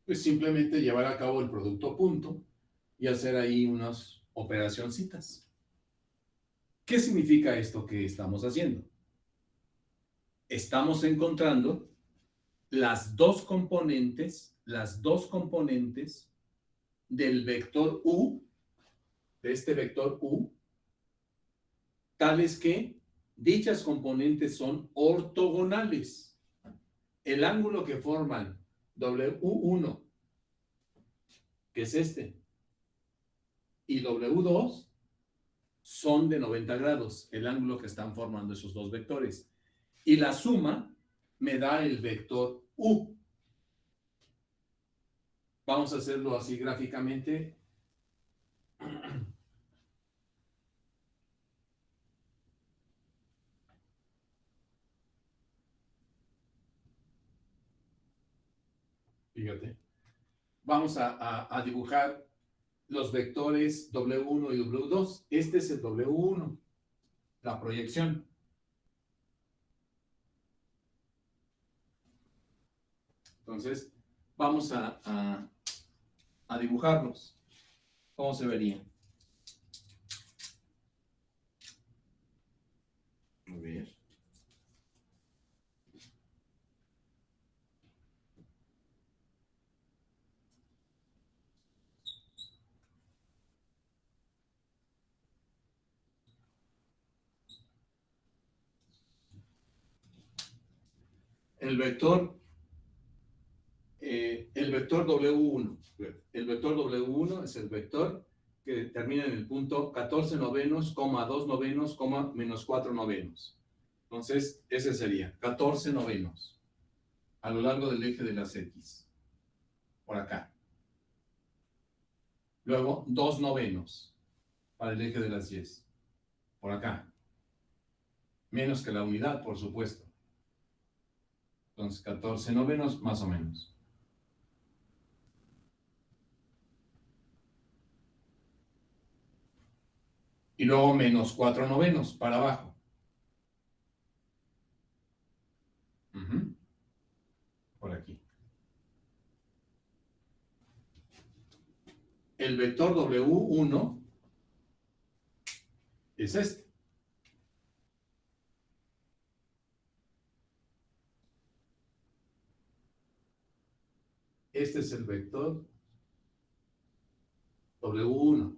Speaker 1: Pues simplemente llevar a cabo el producto punto y hacer ahí unas operacioncitas. ¿Qué significa esto que estamos haciendo? Estamos encontrando las dos componentes del vector U, de este vector U, tales que dichas componentes son ortogonales. El ángulo que forman W1, que es este, y W2 son de 90 grados, el ángulo que están formando esos dos vectores. Y la suma me da el vector U. Vamos a hacerlo así gráficamente. Fíjate. Vamos a dibujar los vectores W1 y W2. Este es el W1, la proyección. Entonces, vamos a dibujarlos. ¿Cómo se verían? A ver. El vector W1. El vector W1 es el vector que termina en el punto 14 novenos, 2 novenos, menos 4 novenos. Entonces, ese sería 14 novenos a lo largo del eje de las X. Por acá. Luego, 2 novenos para el eje de las Y. Por acá. Menos que la unidad, por supuesto. Entonces, 14 novenos más o menos. Y luego menos 4 novenos para abajo. Ujú. Por aquí. El vector W1 es este. Este es el vector W1.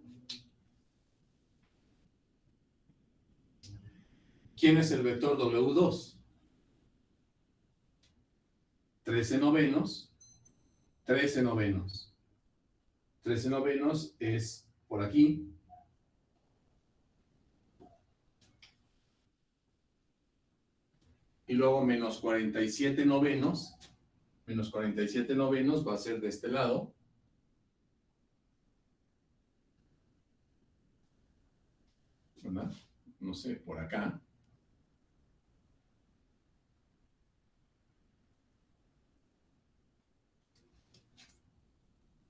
Speaker 1: ¿Quién es el vector W2? 13 novenos, 13 novenos. 13 novenos es por aquí. Y luego menos 47 novenos. Menos 47 novenos va a ser de este lado. ¿Verdad? No sé, por acá.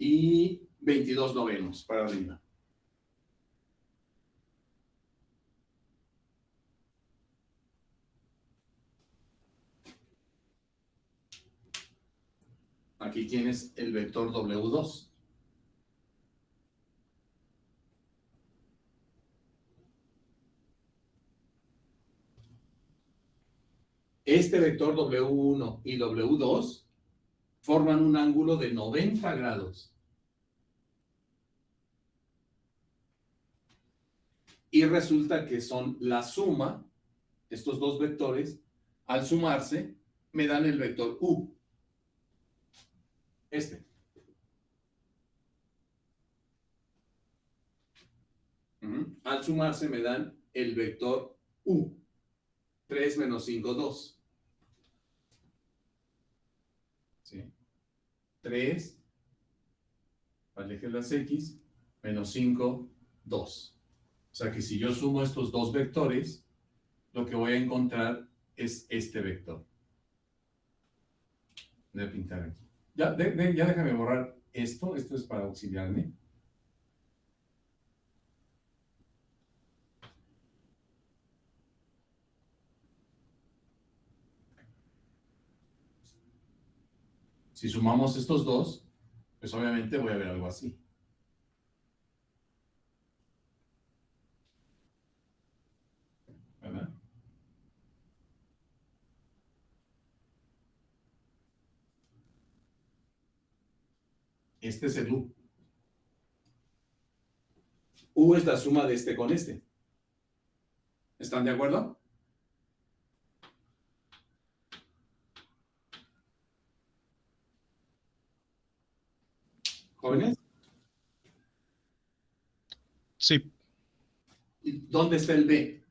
Speaker 1: Y 22 novenos para arriba. Aquí tienes el vector W2. Este vector W1 y W2 forman un ángulo de 90 grados. Y resulta que son la suma, estos dos vectores, al sumarse, me dan el vector U. Este. Al sumarse me dan el vector U. 3 menos 5, 2. ¿Sí? 3, aleje las X, menos 5, 2. O sea que si yo sumo estos dos vectores, lo que voy a encontrar es este vector. Voy a pintar aquí. Ya déjame borrar esto. Esto es para auxiliarme. Si sumamos estos dos, pues obviamente voy a ver algo así. ¿Verdad? Este es el U. U es la suma de este con este. ¿Están de acuerdo? ¿Jóvenes?
Speaker 7: Sí.
Speaker 1: ¿Y dónde está el B?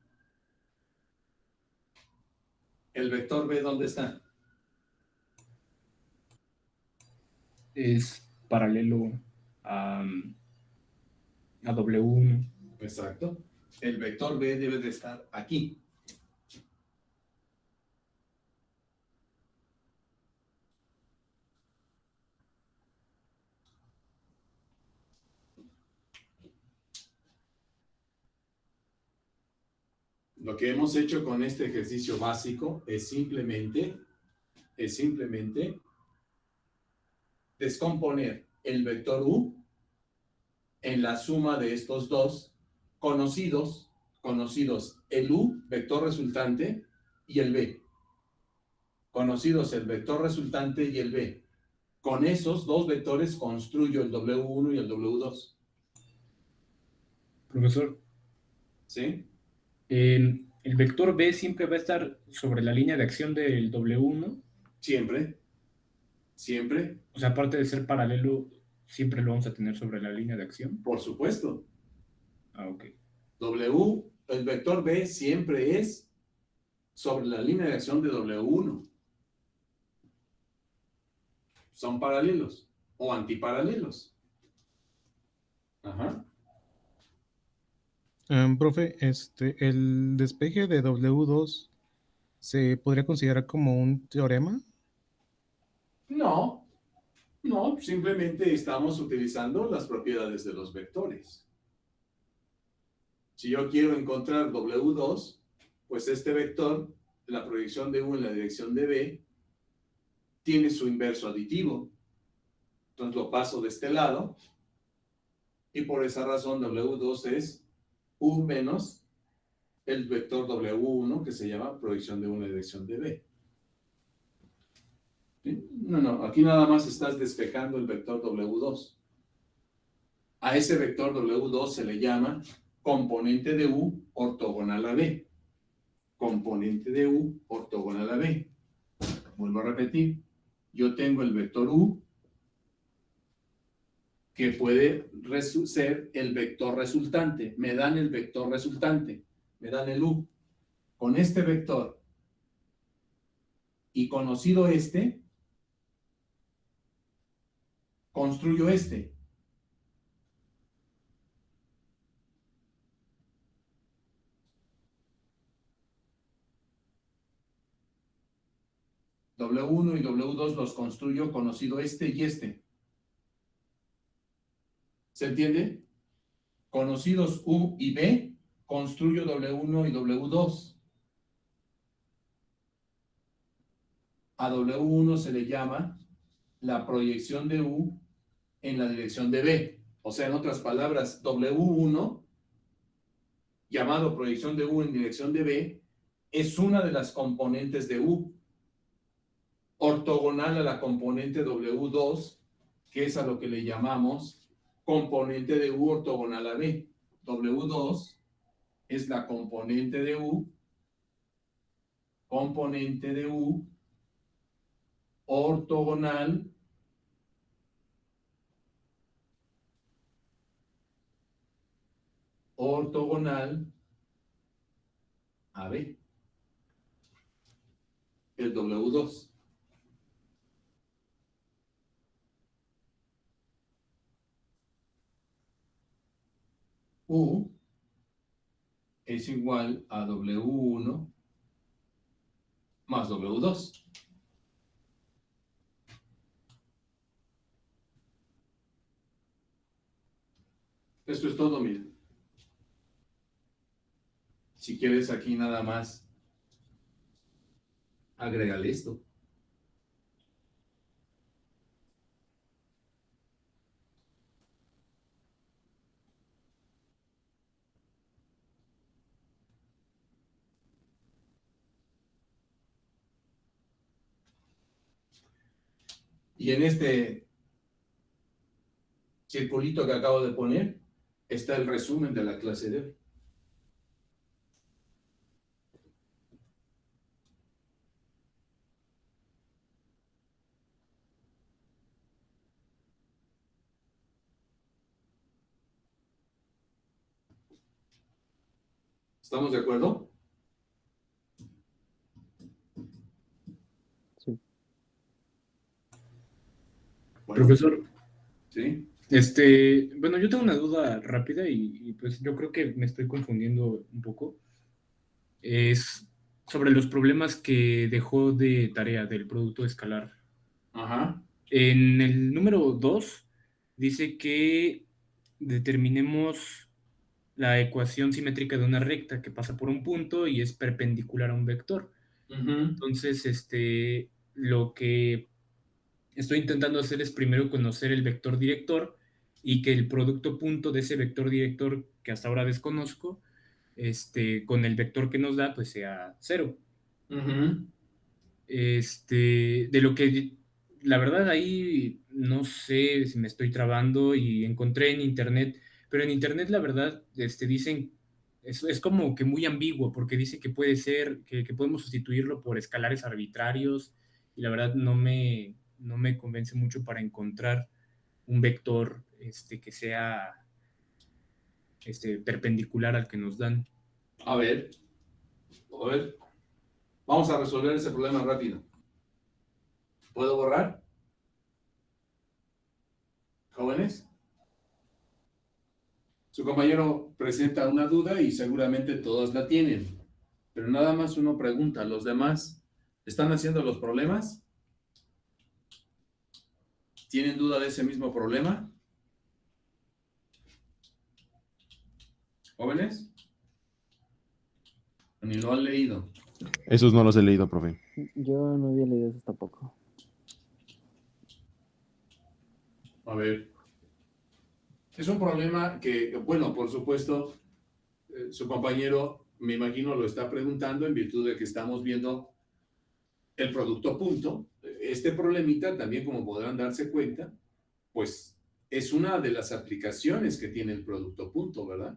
Speaker 1: ¿El vector B dónde está?
Speaker 3: Es paralelo a W1.
Speaker 1: Exacto. El vector B debe de estar aquí. Lo que hemos hecho con este ejercicio básico es simplemente descomponer el vector U en la suma de estos dos conocidos, el U, vector resultante, y el B. Conocidos el vector resultante y el B. Con esos dos vectores construyo el W1 y el W2.
Speaker 3: Profesor,
Speaker 1: ¿Sí?
Speaker 3: el vector B siempre va a estar sobre la línea de acción del W1.
Speaker 1: Siempre. Siempre.
Speaker 3: O sea, aparte de ser paralelo, siempre lo vamos a tener sobre la línea de acción.
Speaker 1: Por supuesto.
Speaker 3: Ah, ok.
Speaker 1: El vector B siempre es sobre la línea de acción de W1. Son paralelos o antiparalelos. Ajá.
Speaker 7: Profe, el despeje de W2 ¿se podría considerar como un teorema?
Speaker 1: No, simplemente estamos utilizando las propiedades de los vectores. Si yo quiero encontrar W2, pues este vector, la proyección de U en la dirección de B, tiene su inverso aditivo. Entonces lo paso de este lado, y por esa razón W2 es U menos el vector W1, que se llama proyección de U en la dirección de B. ¿Sí? No, aquí nada más estás despejando el vector W2. A ese vector W2 se le llama componente de U ortogonal a B. Componente de U ortogonal a B. Vuelvo a repetir. Yo tengo el vector U, que puede ser el vector resultante. Me dan el vector resultante. Me dan el U. Con este vector y conocido este, construyo este. W1 y W2 los construyo conocido este y este. ¿Se entiende? Conocidos U y B, construyo W1 y W2. A W1 se le llama la proyección de U en la dirección de B. O sea, en otras palabras, W1, llamado proyección de U en dirección de B, es una de las componentes de U, ortogonal a la componente W2, que es a lo que le llamamos componente de U ortogonal a B. W2 es la componente de U ortogonal a B. El W2. U es igual a W1 más W2. Esto es todo, miren. Si quieres aquí nada más, agrégale esto. Y en este circulito que acabo de poner está el resumen de la clase de hoy. ¿Estamos de acuerdo?
Speaker 5: Sí.
Speaker 1: Bueno,
Speaker 3: Profesor,
Speaker 1: ¿sí?
Speaker 3: bueno, yo tengo una duda rápida y pues yo creo que me estoy confundiendo un poco. Es sobre los problemas que dejó de tarea del producto escalar.
Speaker 1: Ajá.
Speaker 3: En el número 2 dice que determinemos la ecuación simétrica de una recta que pasa por un punto y es perpendicular a un vector.
Speaker 1: Ujú.
Speaker 3: Entonces, lo que estoy intentando hacer es primero conocer el vector director y que el producto punto de ese vector director que hasta ahora desconozco, con el vector que nos da, pues sea 0.
Speaker 1: Ujú.
Speaker 3: De lo que, la verdad, ahí no sé si me estoy trabando y encontré en internet, pero en internet la verdad, dicen, es como que muy ambiguo, porque dice que puede ser, que podemos sustituirlo por escalares arbitrarios, y la verdad no me convence mucho para encontrar un vector, que sea, perpendicular al que nos dan.
Speaker 1: A ver, vamos a resolver ese problema rápido. ¿Puedo borrar? ¿Jóvenes? Su compañero presenta una duda y seguramente todos la tienen. Pero nada más uno pregunta, ¿los demás están haciendo los problemas? ¿Tienen duda de ese mismo problema? ¿Jóvenes? Ni lo han leído.
Speaker 6: Esos no los he leído, profe.
Speaker 5: Yo no había leído eso tampoco.
Speaker 1: A ver. Es un problema que, bueno, por supuesto, su compañero, me imagino, lo está preguntando en virtud de que estamos viendo el producto punto. Este problemita también, como podrán darse cuenta, pues es una de las aplicaciones que tiene el producto punto, ¿verdad?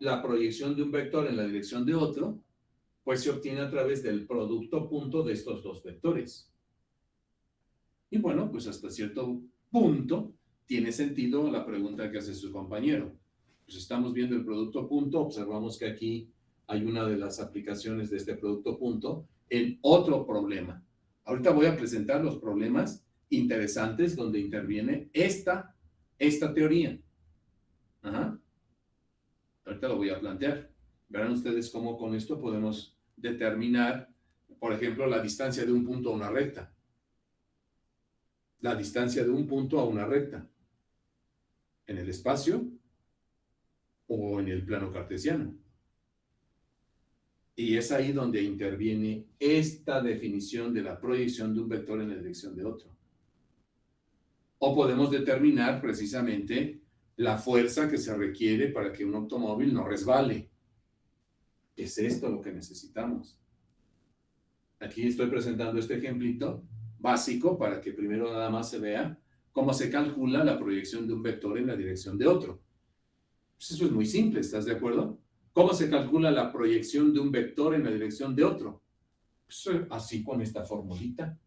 Speaker 1: La proyección de un vector en la dirección de otro, pues se obtiene a través del producto punto de estos dos vectores. Y bueno, pues hasta cierto punto tiene sentido la pregunta que hace su compañero. Pues estamos viendo el producto punto, observamos que aquí hay una de las aplicaciones de este producto punto en otro problema. Ahorita voy a presentar los problemas interesantes donde interviene esta teoría. Ajá. Ahorita lo voy a plantear. Verán ustedes cómo con esto podemos determinar, por ejemplo, la distancia de un punto a una recta. La distancia de un punto a una recta. En el espacio o en el plano cartesiano. Y es ahí donde interviene esta definición de la proyección de un vector en la dirección de otro. O podemos determinar precisamente la fuerza que se requiere para que un automóvil no resbale. Es esto lo que necesitamos. Aquí estoy presentando este ejemplito básico para que primero nada más se vea cómo se calcula la proyección de un vector en la dirección de otro. Pues eso es muy simple, ¿estás de acuerdo? ¿Cómo se calcula la proyección de un vector en la dirección de otro? Pues así con esta formulita.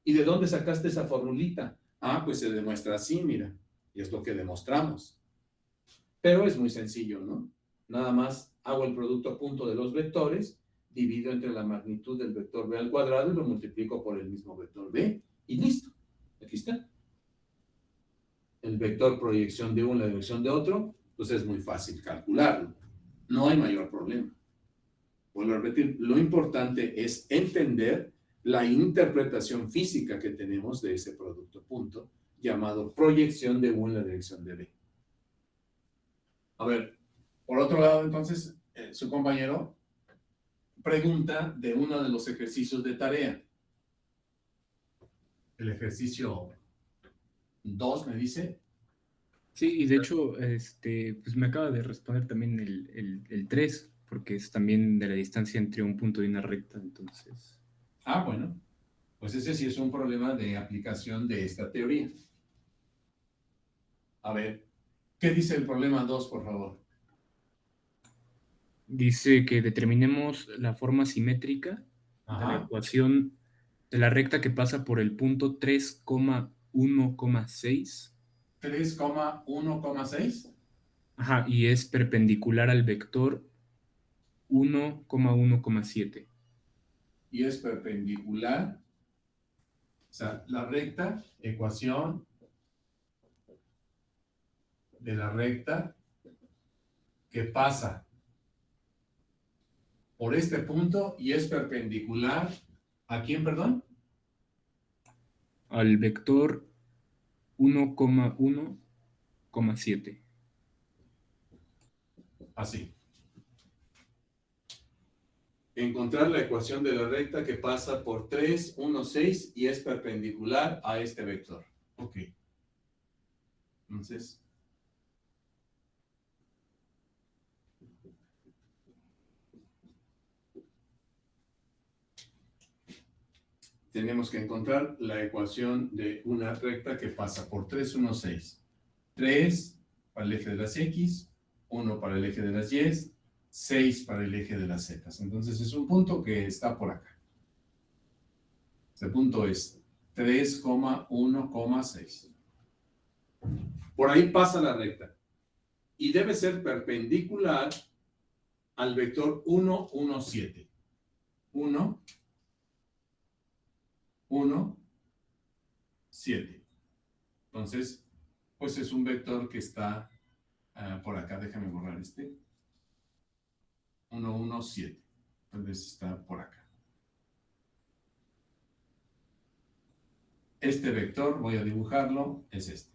Speaker 1: ¿Y de dónde sacaste esa formulita? Ah, pues se demuestra así, mira. Y es lo que demostramos. Pero es muy sencillo, ¿no? Nada más hago el producto punto de los vectores, divido entre la magnitud del vector b al cuadrado y lo multiplico por el mismo vector b y listo. Aquí está. El vector proyección de uno en la dirección de otro, pues es muy fácil calcularlo. No hay mayor problema. Vuelvo a repetir, lo importante es entender la interpretación física que tenemos de ese producto punto, llamado proyección de U en la dirección de B. A ver, por otro lado, entonces, su compañero pregunta de uno de los ejercicios de tarea. El ejercicio 2 me dice.
Speaker 3: Sí, y de hecho, pues me acaba de responder también el 3, porque es también de la distancia entre un punto y una recta, entonces.
Speaker 1: Ah, bueno, pues ese sí es un problema de aplicación de esta teoría. A ver, ¿qué dice el problema 2, por favor?
Speaker 3: Dice que determinemos la forma simétrica de la
Speaker 1: Ajá.
Speaker 3: ecuación de la recta que pasa por el punto 3,1,6.
Speaker 1: 3,1,6.
Speaker 3: Ajá, y es perpendicular al vector 1,1,7.
Speaker 1: Y es perpendicular, o sea, la recta, ecuación de la recta que pasa por este punto y es perpendicular, ¿a quién, perdón?
Speaker 3: Al vector 1,1,7.
Speaker 1: Así. Encontrar la ecuación de la recta que pasa por 3, 1, 6 y es perpendicular a este vector. Ok. Entonces, tenemos que encontrar la ecuación de una recta que pasa por 3, 1, 6. 3 para el eje de las X, 1 para el eje de las Y, 6 para el eje de las Z. Entonces es un punto que está por acá. Este punto es 3,1,6. Por ahí pasa la recta. Y debe ser perpendicular al vector 1, 1, 7. 1, 1, 7. Entonces, pues es un vector que está por acá. Déjame borrar este. 1, 1, 7. Entonces está por acá. Este vector, voy a dibujarlo, es este.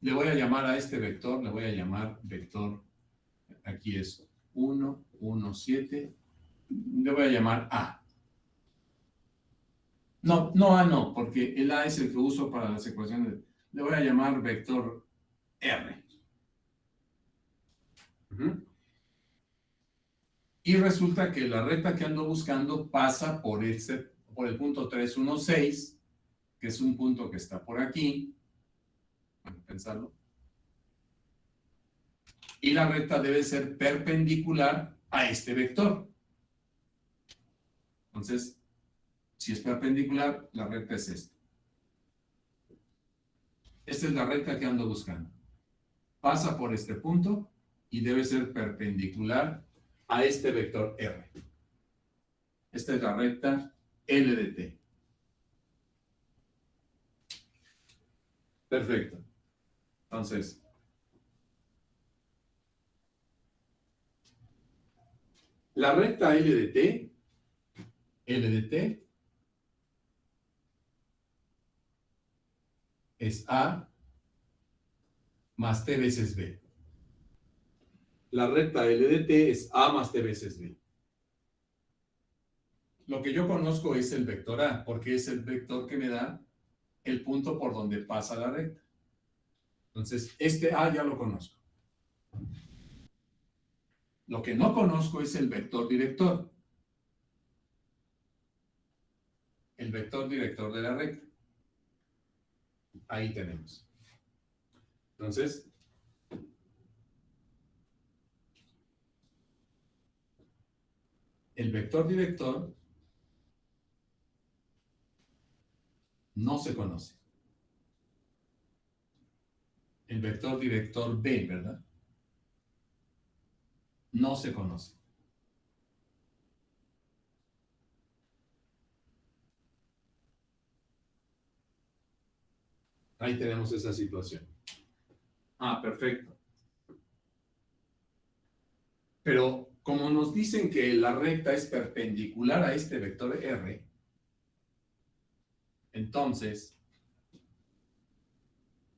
Speaker 1: Le voy a llamar a este vector, le voy a llamar vector, aquí es 1, 1, 7, le voy a llamar A. No A no, porque el A es el que uso para las ecuaciones. Le voy a llamar vector R. Ujú. Y resulta que la recta que ando buscando pasa por el punto 3, 1, 6, que es un punto que está por aquí. Vamos a pensarlo. Y la recta debe ser perpendicular a este vector. Entonces, si es perpendicular, la recta es esta. Esta es la recta que ando buscando. Pasa por este punto y debe ser perpendicular a este vector R. Esta es la recta L de T. Perfecto. Entonces, la recta L de T es A más T veces B. La recta L de T es A más T veces B. Lo que yo conozco es el vector A, porque es el vector que me da el punto por donde pasa la recta. Entonces, este A ya lo conozco. Lo que no conozco es el vector director. El vector director de la recta. Ahí tenemos. Entonces, el vector director no se conoce. El vector director B, ¿verdad? No se conoce. Ahí tenemos esa situación. Ah, perfecto. Pero como nos dicen que la recta es perpendicular a este vector R, entonces,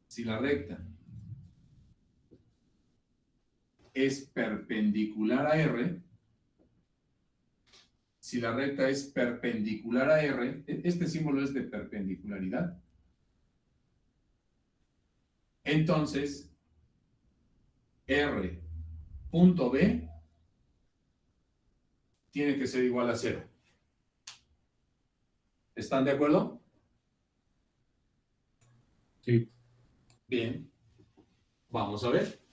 Speaker 1: si la recta es perpendicular a R, si la recta es perpendicular a R, este símbolo es de perpendicularidad, entonces, R punto B tiene que ser igual a 0. ¿Están de acuerdo?
Speaker 3: Sí.
Speaker 1: Bien. Vamos a ver.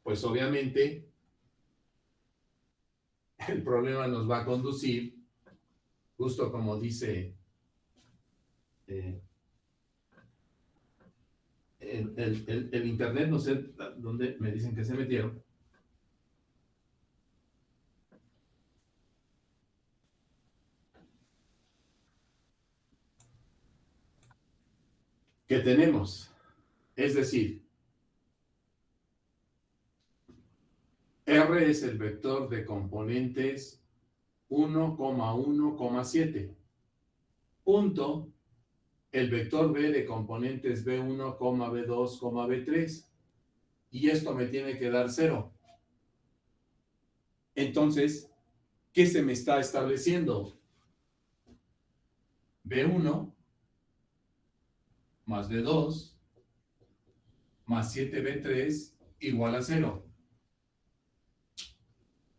Speaker 1: Pues obviamente el problema nos va a conducir, justo como dice el internet, no sé dónde me dicen que se metieron. Que tenemos, es decir, R es el vector de componentes 1,1,7. Punto, el vector B de componentes B1, B2, B3. Y esto me tiene que dar 0. Entonces, ¿qué se me está estableciendo? B1 más B2 más 7B3 igual a 0.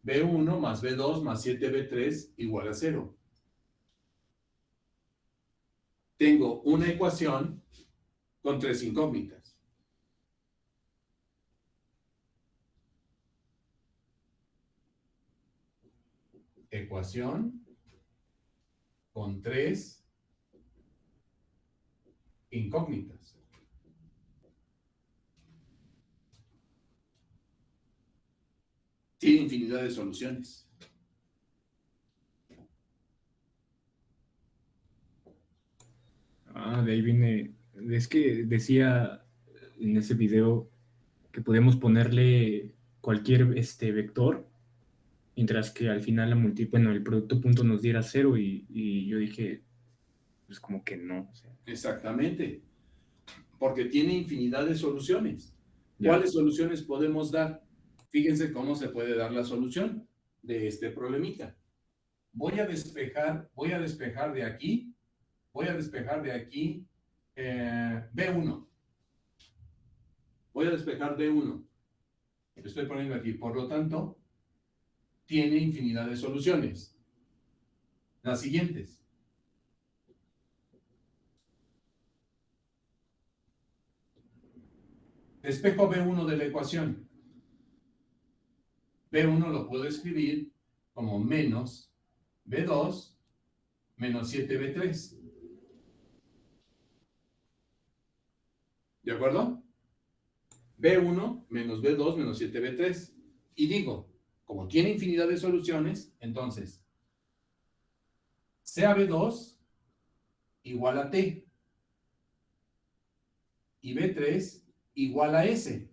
Speaker 1: B1 más B2 más 7B3 igual a 0. Tengo una ecuación con 3 incógnitas. Ecuación con 3 incógnitas. Tiene infinidad de soluciones.
Speaker 3: De ahí viene. Es que decía en ese video que podemos ponerle cualquier vector, mientras que al final el producto punto nos diera 0 y yo dije, pues como que no. O sea.
Speaker 1: Exactamente. porque tiene infinidad de soluciones. ¿Cuáles soluciones podemos dar? Fíjense cómo se puede dar la solución de este problemita. Voy a despejar de aquí, B1. Voy a despejar B1. Lo estoy poniendo aquí. Por lo tanto, tiene infinidad de soluciones. Las siguientes. Despejo B1 de la ecuación. B1 lo puedo escribir como menos B2 menos 7B3. ¿De acuerdo? B1 menos B2 menos 7B3. Y digo, como tiene infinidad de soluciones, entonces, sea B2 igual a T y B3 igual a S.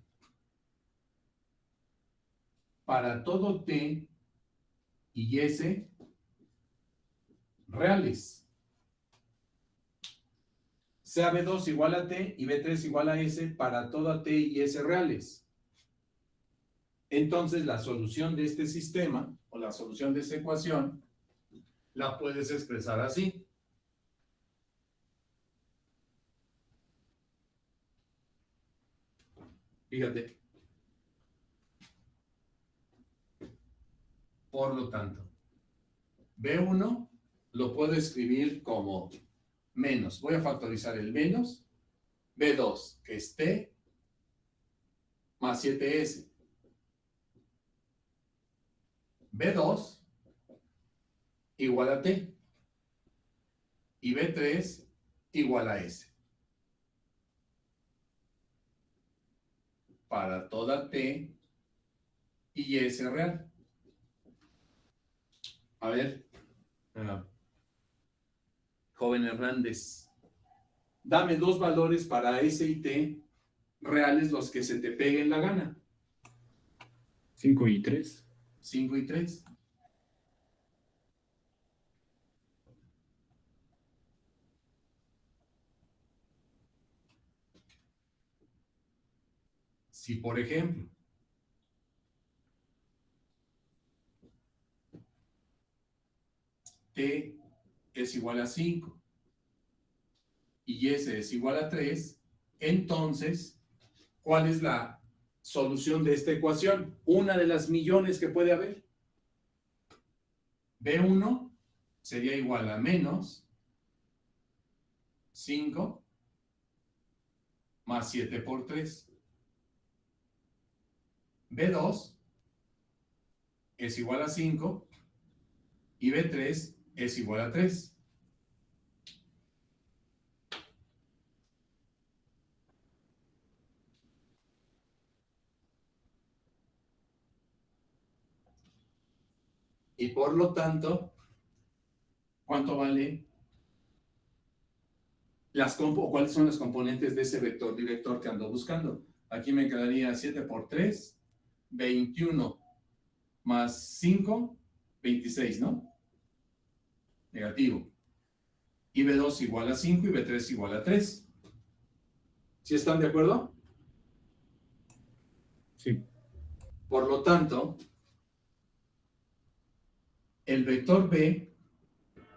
Speaker 1: Para todo T y S reales. Sea B2 igual a T y B3 igual a S para toda T y S reales. Entonces, la solución de este sistema, o la solución de esa ecuación, la puedes expresar así. Fíjate. Por lo tanto, B1 lo puedo escribir como menos. Voy a factorizar el menos. B2, que es T, más 7S. B2 igual a T. Y B3 igual a S. Para toda T y S real. A ver, joven Hernández, dame dos valores para S y T reales, los que se te peguen la gana.
Speaker 3: 5 y 3.
Speaker 1: 5 y 3. Si, por ejemplo, T es igual a 5 y S es igual a 3, entonces, ¿cuál es la solución de esta ecuación? Una de las millones que puede haber. B1 sería igual a menos 5 más 7 por 3. B2 es igual a 5 y B3 es igual a 3. Y por lo tanto, ¿cuánto vale cuáles son las componentes de ese vector director que ando buscando? Aquí me quedaría 7 por 3, 21 más 5, 26, ¿no? Negativo. Y B2 igual a 5 y B3 igual a 3. ¿Sí están de acuerdo?
Speaker 3: Sí.
Speaker 1: Por lo tanto, el vector B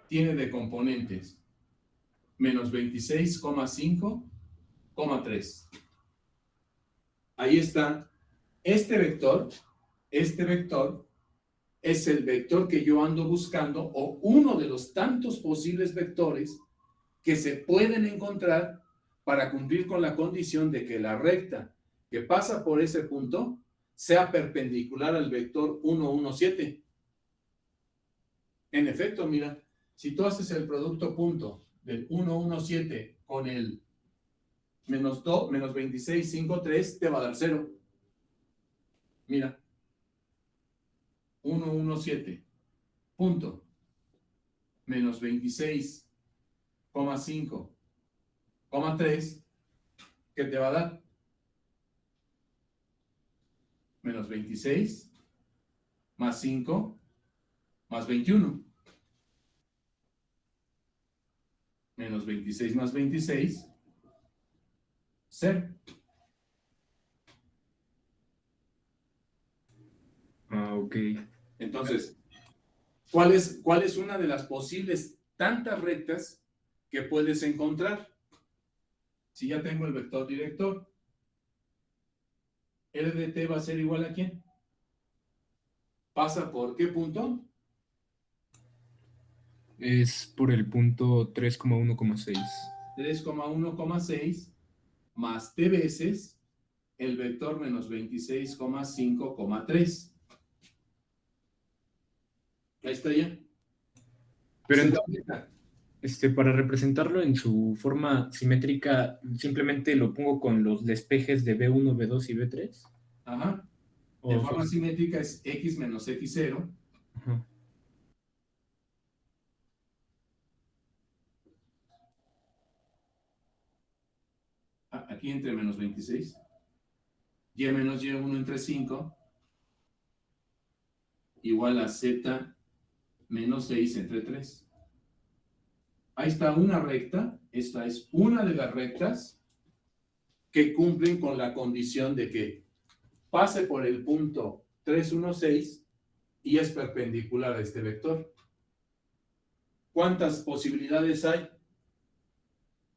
Speaker 1: tiene de componentes menos 26,5, 3. Ahí está. Este vector es el vector que yo ando buscando, o uno de los tantos posibles vectores que se pueden encontrar para cumplir con la condición de que la recta que pasa por ese punto sea perpendicular al vector 1, 1, 7. En efecto, mira, si tú haces el producto punto del 1, 1, 7 con el menos 2, menos 26, 5, 3, te va a dar 0. Mira. 1, 1, 7. Punto. Menos 26,5, 3. ¿Qué te va a dar? Menos 26 más 5 más 21. Menos 26 más 26, 0.
Speaker 8: Ah, ok.
Speaker 1: Entonces, ¿cuál es una de las posibles tantas rectas que puedes encontrar? Si ya tengo el vector director, ¿R de t va a ser igual a quién? ¿Pasa por qué punto?
Speaker 8: Es por el punto 3,1,6.
Speaker 1: 3,1,6 más t veces el vector menos 26,5,3. Ahí está ya.
Speaker 8: Pero
Speaker 1: Se da
Speaker 8: entonces,
Speaker 1: cuenta.
Speaker 8: para representarlo en su forma simétrica, simplemente lo pongo con los despejes de B1, B2 y B3.
Speaker 1: Ajá. De forma simétrica es x menos x0.
Speaker 8: Ajá.
Speaker 1: Aquí entre menos 26. Y menos y1 entre 5. Igual a z menos 6 entre 3. Ahí está una recta. Esta es una de las rectas que cumplen con la condición de que pase por el punto 3,16 y es perpendicular a este vector. ¿Cuántas posibilidades hay?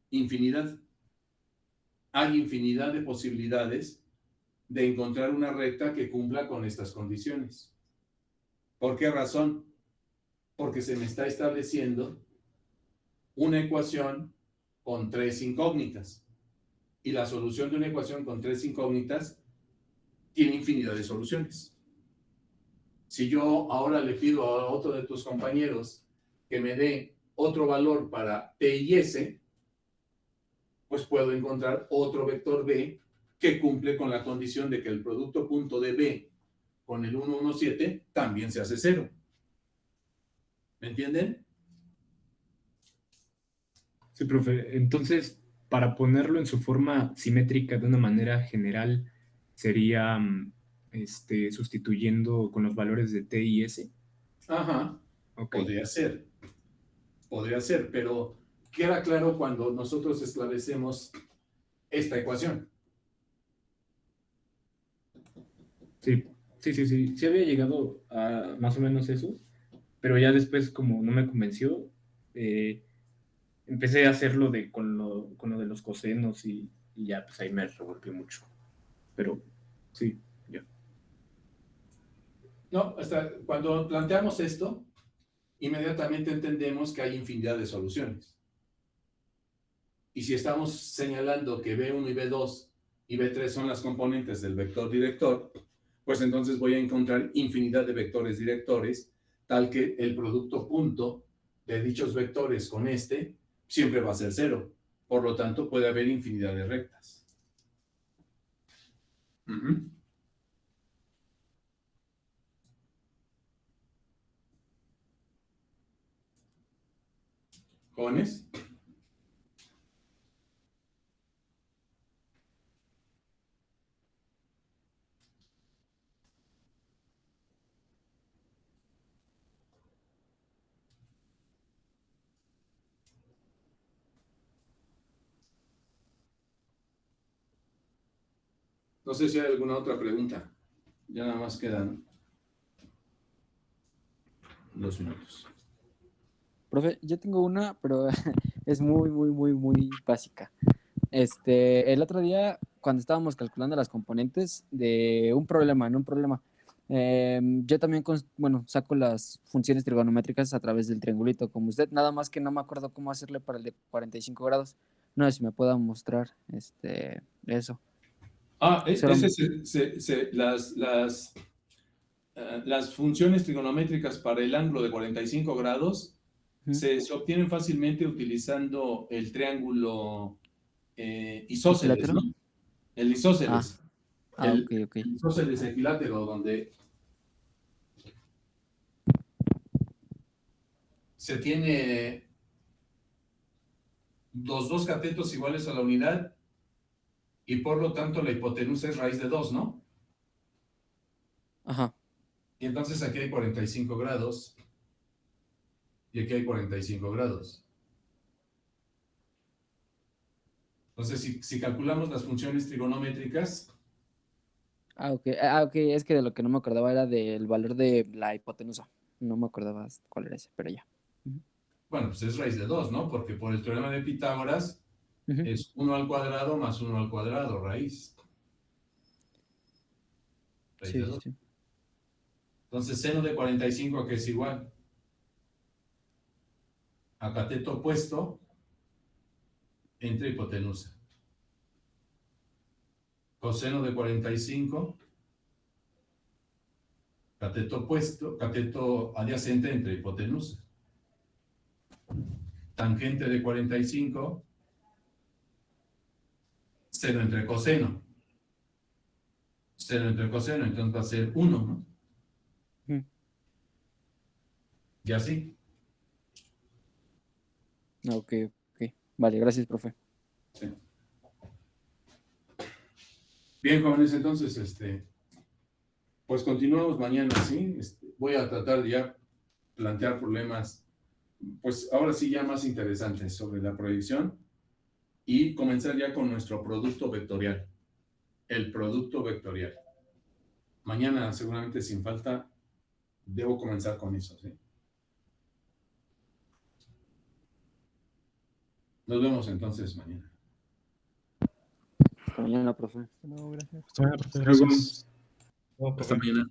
Speaker 1: Infinidad. Hay infinidad de posibilidades de encontrar una recta que cumpla con estas condiciones. ¿Por qué razón? Porque se me está estableciendo una ecuación con 3 incógnitas. Y la solución de una ecuación con 3 incógnitas tiene infinidad de soluciones. Si yo ahora le pido a otro de tus compañeros que me dé otro valor para t y s, pues puedo encontrar otro vector b que cumple con la condición de que el producto punto de b con el 1,17 también se hace 0. ¿Me entienden?
Speaker 8: Sí, profe. Entonces, para ponerlo en su forma simétrica de una manera general, sería sustituyendo con los valores de t y s.
Speaker 1: Ajá,
Speaker 8: Ok.
Speaker 1: podría ser, pero queda claro cuando nosotros establecemos esta ecuación.
Speaker 8: Sí, sí había llegado a más o menos eso, pero ya después, como no me convenció, empecé a hacerlo con lo de los cosenos y ya, pues ahí me revolvió mucho. Pero sí, ya.
Speaker 1: No, hasta cuando planteamos esto, inmediatamente entendemos que hay infinidad de soluciones. Y si estamos señalando que B1 y B2 y B3 son las componentes del vector director, pues entonces voy a encontrar infinidad de vectores directores, tal que el producto punto de dichos vectores con este siempre va a ser 0. Por lo tanto, puede haber infinidad de rectas. ¿Jóvenes? No sé si hay alguna otra pregunta. Ya nada más quedan 2 minutos.
Speaker 5: Profe, yo tengo una, pero es muy básica. El otro día, cuando estábamos calculando las componentes de un problema, yo también, saco las funciones trigonométricas a través del triangulito, como usted, nada más que no me acuerdo cómo hacerle para el de 45 grados. No sé si me pueda mostrar eso.
Speaker 1: Las funciones trigonométricas para el ángulo de 45 grados se obtienen fácilmente utilizando el triángulo isósceles, ¿no? El isósceles.
Speaker 5: Ok.
Speaker 1: El isósceles equilátero, donde se tiene los dos catetos iguales a la unidad y por lo tanto la hipotenusa es raíz de 2, ¿no?
Speaker 5: Ajá.
Speaker 1: Y entonces aquí hay 45 grados y aquí hay 45 grados. Entonces, si calculamos las funciones trigonométricas,
Speaker 5: Ok, es que de lo que no me acordaba era del valor de la hipotenusa. No me acordaba cuál era ese, pero ya.
Speaker 1: bueno, pues es raíz de 2, ¿no? Porque por el teorema de Pitágoras
Speaker 5: Ujú.
Speaker 1: es 1 al cuadrado más 1 al cuadrado, raíz. Raíz
Speaker 5: Sí,
Speaker 1: de
Speaker 5: sí,
Speaker 1: 2.
Speaker 5: sí.
Speaker 1: Entonces, seno de 45, ¿a qué es igual? A cateto opuesto entre hipotenusa. Coseno de 45, cateto opuesto, cateto adyacente entre hipotenusa. Tangente de 45, seno entre coseno. Seno entre coseno, entonces va a ser 1, ¿no?
Speaker 5: Ujú.
Speaker 1: Y así.
Speaker 5: Ok. Vale, gracias, profe.
Speaker 1: Sí. Bien, jóvenes, entonces, pues continuamos mañana, ¿sí? Voy a tratar de ya plantear problemas, pues ahora sí ya más interesantes sobre la proyección y comenzar ya con nuestro producto vectorial, el producto vectorial. Mañana, seguramente sin falta, debo comenzar con eso, ¿sí? Nos vemos entonces mañana.
Speaker 5: Hasta mañana, profe.
Speaker 7: Hasta mañana, profe.
Speaker 8: Luego.
Speaker 7: Gracias.
Speaker 8: Hasta mañana.